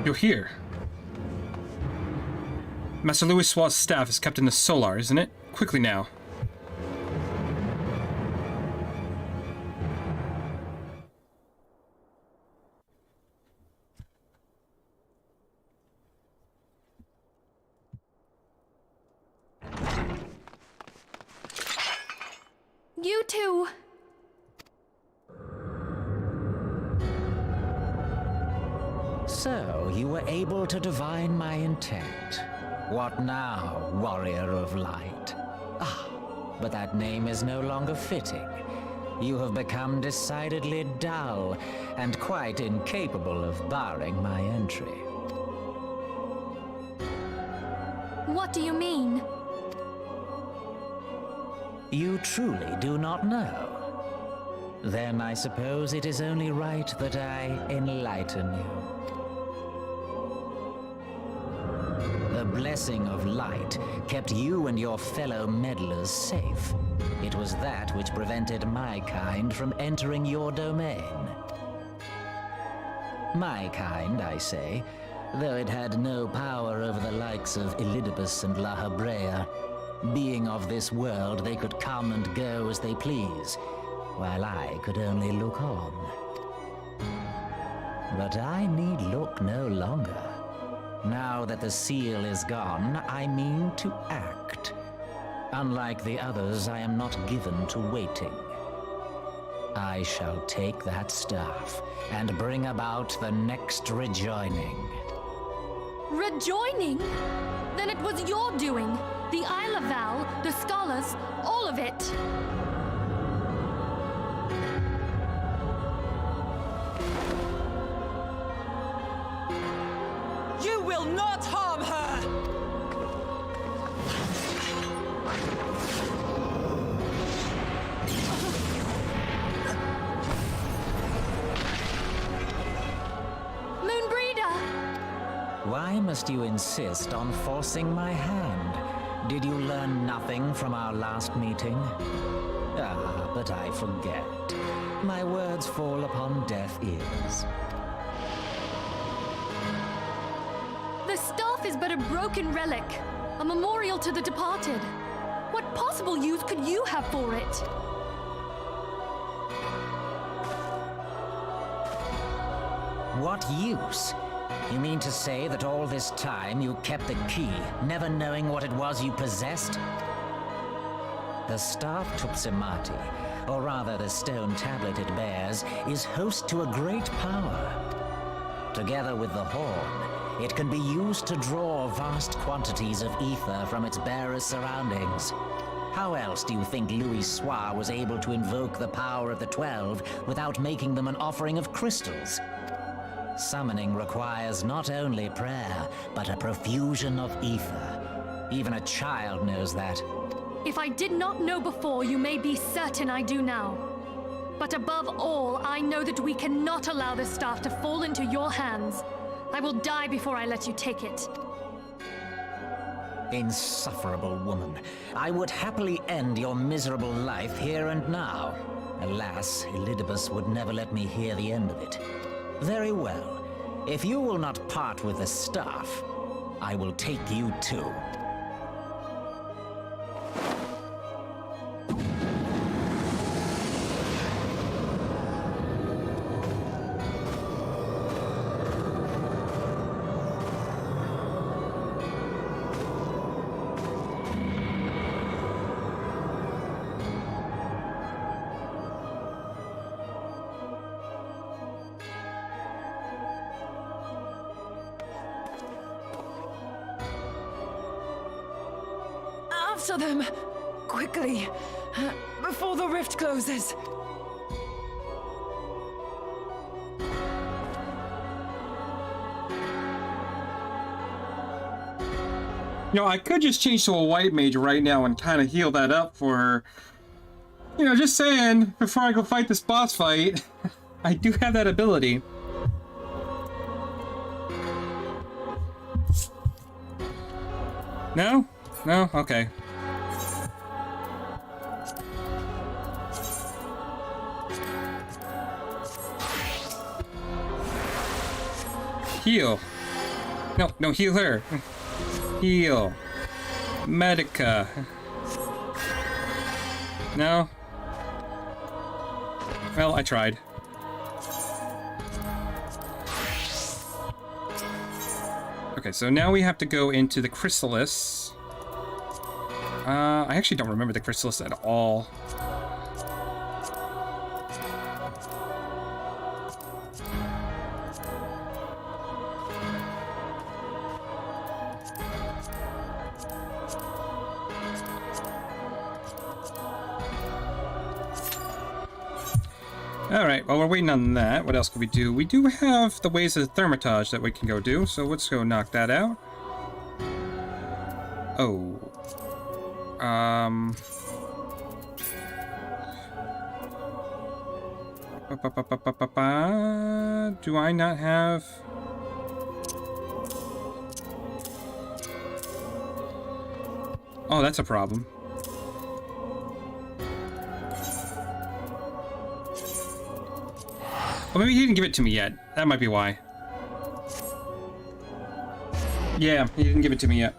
You're here. Master Louis Soir's staff is kept in the Solar, isn't it? Quickly now. You two! So, you were able to divine my intent. What now, warrior of light? Ah, but that name is no longer fitting. You have become decidedly dull, and quite incapable of barring my entry. What do you mean? You truly do not know? Then I suppose it is only right that I enlighten you. The blessing of light kept you and your fellow meddlers safe. It was that which prevented my kind from entering your domain. My kind, I say, though it had no power over the likes of Elidibus and La Habrea. Being of this world, they could come and go as they please, while I could only look on. But I need look no longer. Now that the seal is gone, I mean to act. Unlike the others, I am not given to waiting. I shall take that staff and bring about the next rejoining. Rejoining? Then it was your doing. The Isle of Val, the scholars, all of it. You will not harm her! Why must you insist on forcing my hand? Did you learn nothing from our last meeting? Ah, but I forget. My words fall upon deaf ears. The staff is but a broken relic, a memorial to the departed. What possible use could you have for it? What use? You mean to say that all this time you kept the key, never knowing what it was you possessed? The staff Tupsimati, or rather the stone tablet it bears, is host to a great power. Together with the horn, it can be used to draw vast quantities of ether from its bearer's surroundings. How else do you think Louis Soir was able to invoke the power of the 12 without making them an offering of crystals? Summoning requires not only prayer, but a profusion of ether. Even a child knows that. If I did not know before, you may be certain I do now. But above all, I know that we cannot allow this staff to fall into your hands. I will die before I let you take it. Insufferable woman. I would happily end your miserable life here and now. Alas, Elidibus would never let me hear the end of it. Very well. If you will not part with the staff, I will take you too. After them! Quickly! Before the rift closes! You know, I could just change to a white mage right now and kind of heal that up for her. You know, just saying, before I go fight this boss fight, I do have that ability. No? No? Okay. Heal. No, heal her. Heal. Medica. No? Well, I tried. Okay, so now we have to go into the Chrysalis. I actually don't remember the Chrysalis at all. Alright, while we're waiting on that, what else can we do? We do have the Ways of Thermitage that we can go do, so let's go knock that out. Oh. Do I not have... Oh, that's a problem. Well, maybe he didn't give it to me yet. That might be why. Yeah, he didn't give it to me yet.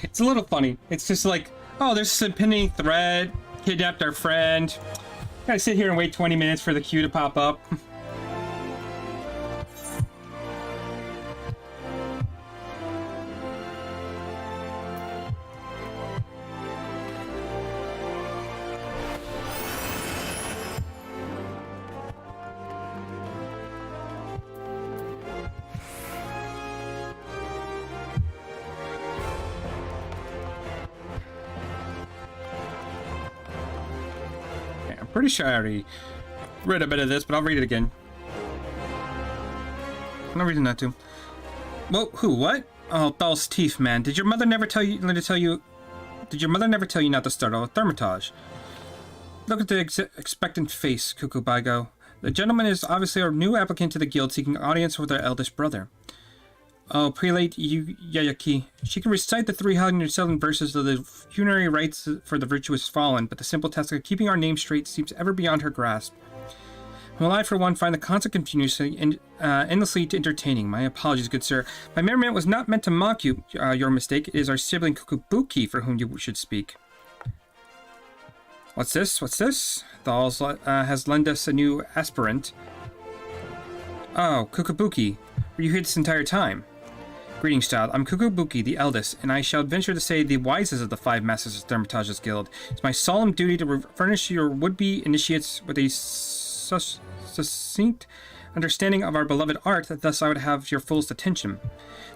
It's a little funny. It's just like, oh, there's some pending threat, kidnapped our friend. Gotta sit here and wait 20 minutes for the queue to pop up. Pretty sure I already read a bit of this, but I'll read it again. No reason not to. Whoa, who, what? Oh, Thal's teeth, man. Did your mother never tell you not to start a thermitage? Look at the expectant face, Cuckoo Baigo. The gentleman is obviously a new applicant to the guild seeking audience with our eldest brother. Oh, Prelate Yayaki. She can recite the 307 verses of the funerary rites for the virtuous fallen, but the simple task of keeping our name straight seems ever beyond her grasp. Well, I, for one, find the constant confusion endlessly entertaining. My apologies, good sir. My merriment was not meant to mock you. Your mistake. It is our sibling Kukubuki for whom you should speak. What's this? What's this? Thal has lent us a new aspirant. Oh, Kukubuki. Were you here this entire time? Greetings, child. I'm Kukubuki, the eldest, and I shall venture to say the wisest of the 5 Masters of Thermitage's Guild. It's my solemn duty to furnish your would-be initiates with a succinct understanding of our beloved art, that thus I would have your fullest attention.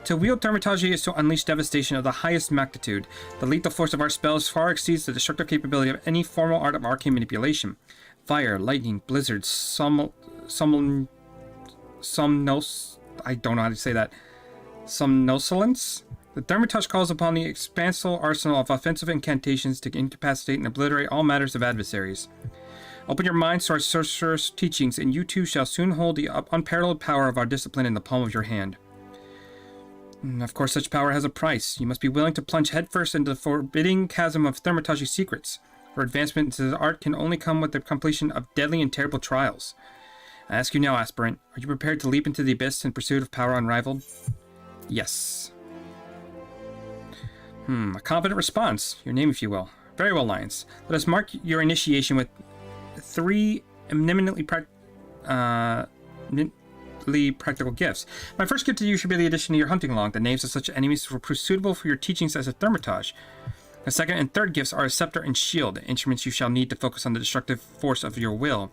To wield Thermitage is to unleash devastation of the highest magnitude. The lethal force of our spells far exceeds the destructive capability of any formal art of arcane manipulation. Fire, lightning, blizzards, somnolence, I don't know how to say that. Somnolence? The Thermitage calls upon the expansive arsenal of offensive incantations to incapacitate and obliterate all matters of adversaries. Open your minds to our sorcerer's teachings, and you too shall soon hold the unparalleled power of our discipline in the palm of your hand. Of course, such power has a price. You must be willing to plunge headfirst into the forbidding chasm of Thermitage's secrets, for advancement into the art can only come with the completion of deadly and terrible trials. I ask you now, aspirant, are you prepared to leap into the abyss in pursuit of power unrivaled? Yes. A confident response. Your name, if you will. Very well, Lions. Let us mark your initiation with 3 eminently practical gifts. My first gift to you should be the addition to your hunting log. The names of such enemies will prove suitable for your teachings as a Thermitage. The second and third gifts are a scepter and shield, instruments you shall need to focus on the destructive force of your will.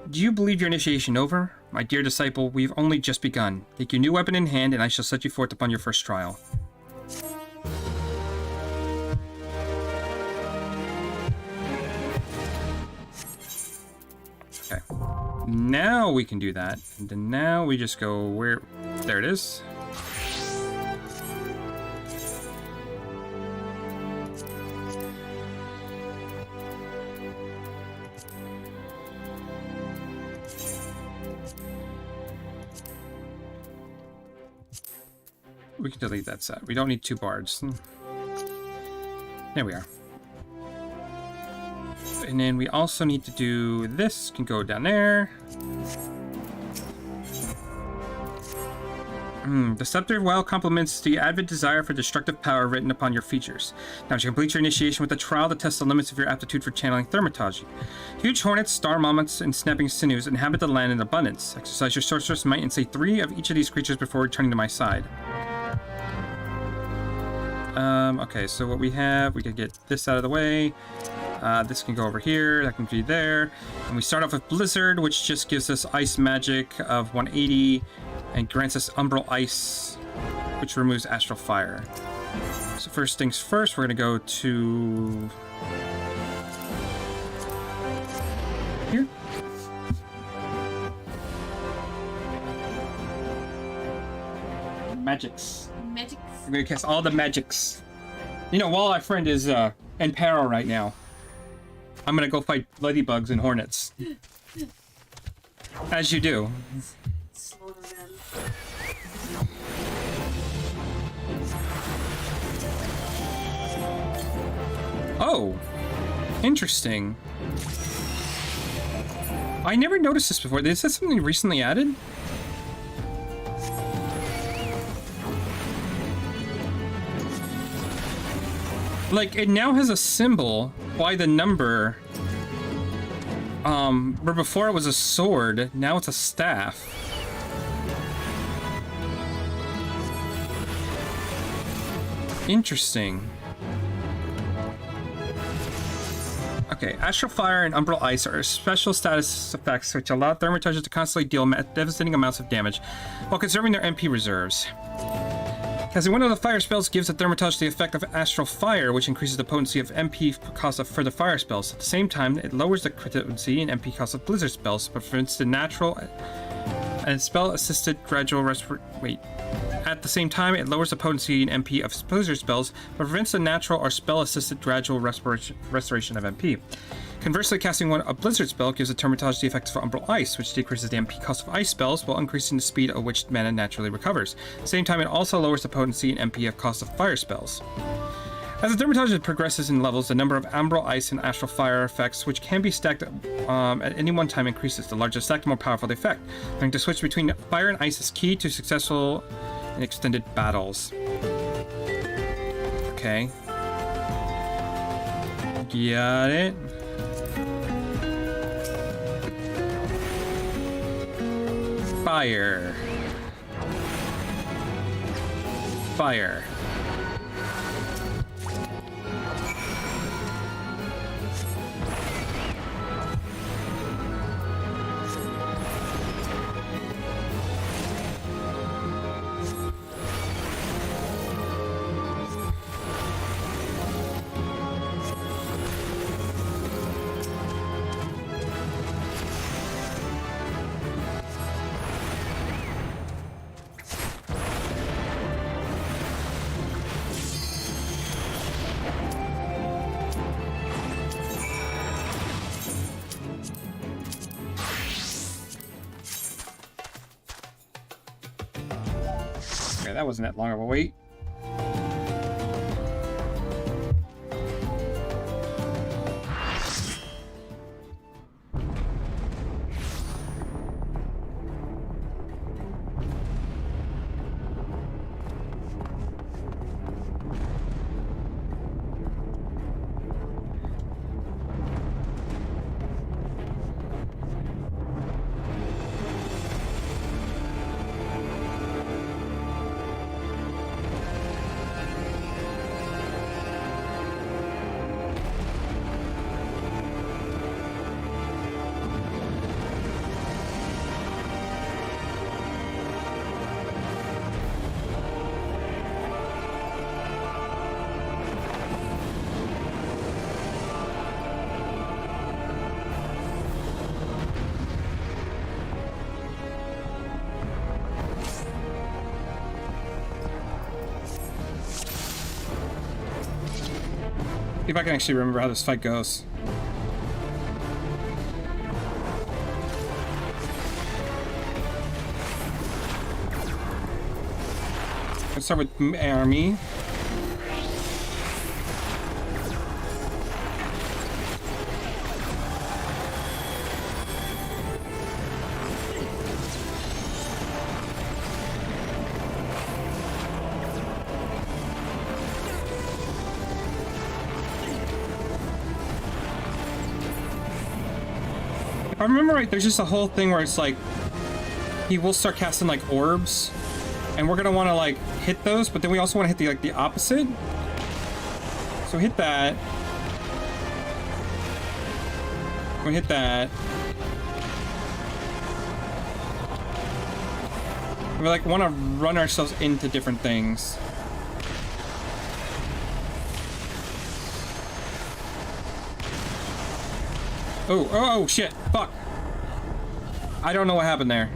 Do you believe your initiation over? My dear disciple, we've only just begun. Take your new weapon in hand, and I shall set you forth upon your first trial. Okay. Now we can do that. And then now we just go where... There it is. We can delete that set. We don't need 2 bards. There we are. And then we also need to do this. Can go down there. The scepter well complements the avid desire for destructive power written upon your features. Now to complete your initiation with a trial to test the limits of your aptitude for channeling Thermitage. Huge hornets, star mammoths, and snapping sinews inhabit the land in abundance. Exercise your sorceress might and say 3 of each of these creatures before returning to my side. Okay, so what we have, we can get this out of the way. This can go over here, that can be there. And we start off with Blizzard, which just gives us ice magic of 180 and grants us Umbral Ice, which removes Astral Fire. So first things first, we're gonna go to here. Magics. I'm gonna cast all the magics. You know, while our friend is in peril right now, I'm gonna go fight ladybugs and hornets. As you do. Oh, interesting. I never noticed this before. Is that something recently added? Like, it now has a symbol by the number. Where before it was a sword, now it's a staff. Interesting. Okay, Astral Fire and Umbral Ice are special status effects which allow Thermitages to constantly deal devastating amounts of damage while conserving their MP reserves. Casting one of the fire spells gives the Thermitage the effect of Astral Fire, which increases the potency of MP cost of further fire spells. At the same time, it lowers the potency and MP cost of Blizzard spells, but prevents the natural and spell-assisted gradual At the same time, it lowers the potency and MP of Blizzard spells, but prevents the natural or spell-assisted gradual restoration of MP. Conversely, casting a Blizzard spell gives the Thermitage the effects of Umbral Ice, which decreases the MP cost of Ice spells while increasing the speed at which mana naturally recovers. At the same time, it also lowers the potency and MP of cost of Fire spells. As the Thermitage progresses in levels, the number of Umbral Ice and Astral Fire effects, which can be stacked at any one time, increases. The larger stack, the more powerful the effect. Learning to switch between Fire and Ice is key to successful and extended battles. Okay. Got it. Fire. Fire. Okay, that wasn't that long of a wait. See if I can actually remember how this fight goes. Let's start with army. If I remember right, there's just a whole thing where it's like he will start casting like orbs, and we're gonna want to like hit those, but then we also want to hit the opposite. So hit that. We hit that. We like want to run ourselves into different things. Oh, shit. Fuck. I don't know what happened there.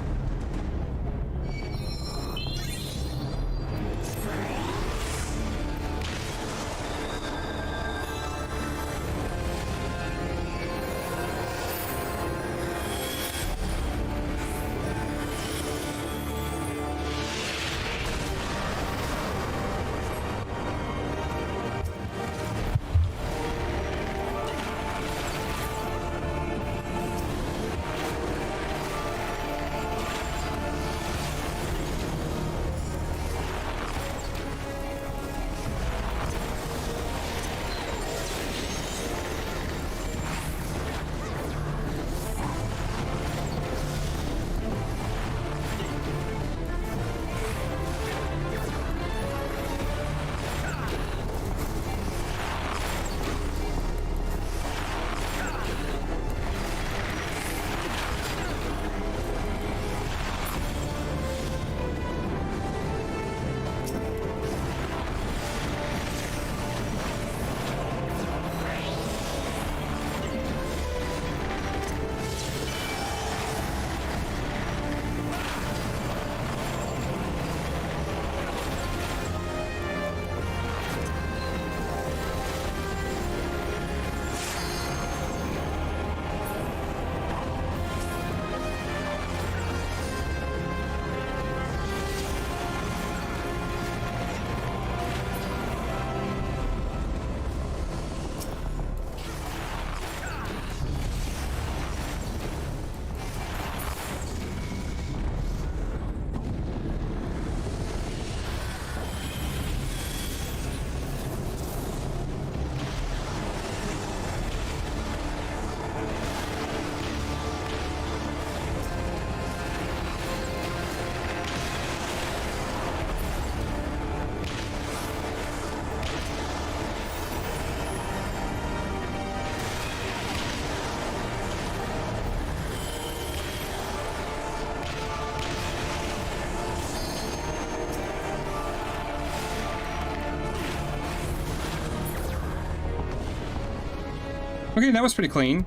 Okay, that was pretty clean.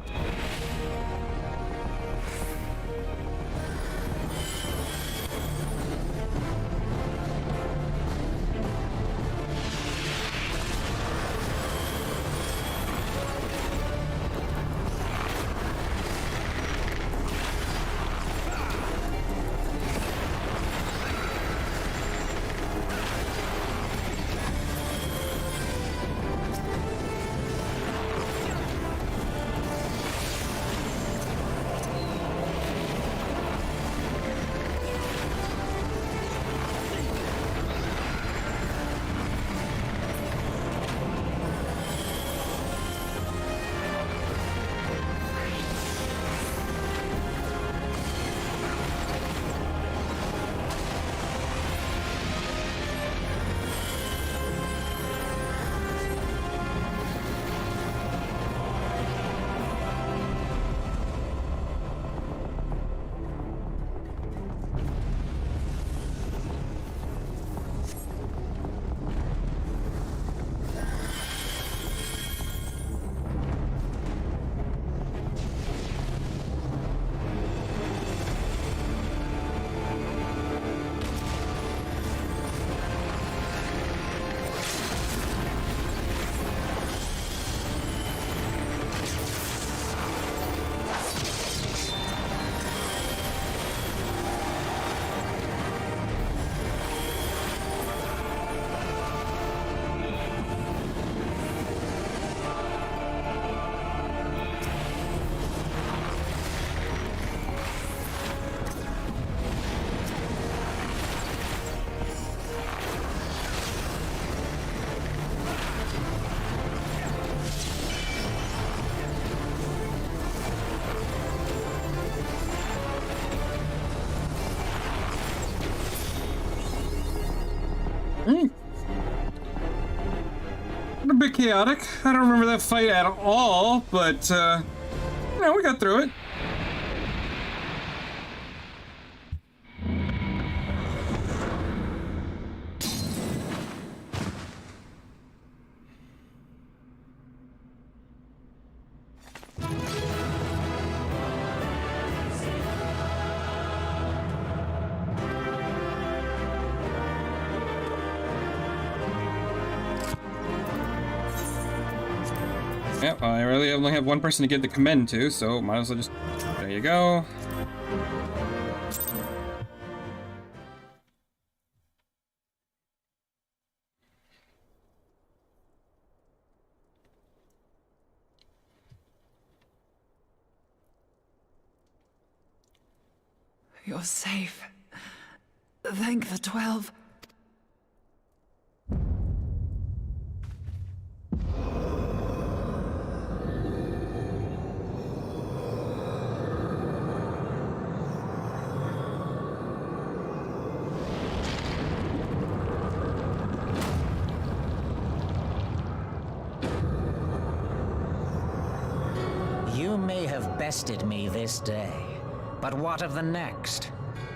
A bit chaotic. I don't remember that fight at all, but, you know, we got through it. Yep, well, I really only have one person to give the commend to, so might as well just... There you go. You're safe. Thank the 12. You may have bested me this day, but what of the next?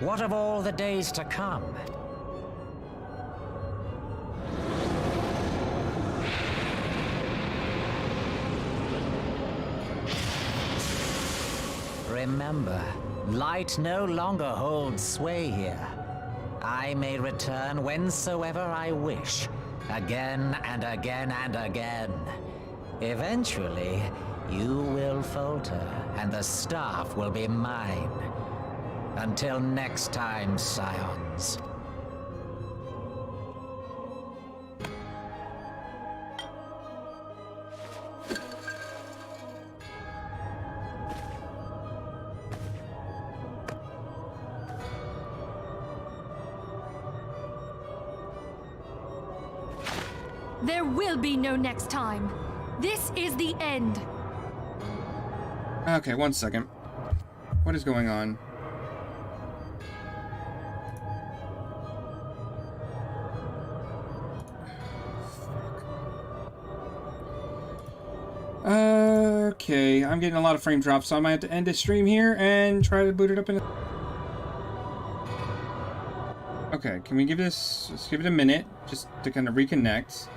What of all the days to come? Remember, light no longer holds sway here. I may return whensoever I wish, again and again and again. Eventually, you will falter, and the staff will be mine. Until next time, Scions. There will be no next time. This is the end. Okay, one second. What is going on? Okay, I'm getting a lot of frame drops, so I might have to end this stream here and try to boot it up in a... Okay, can we give this... Let's give it a minute, just to kind of reconnect.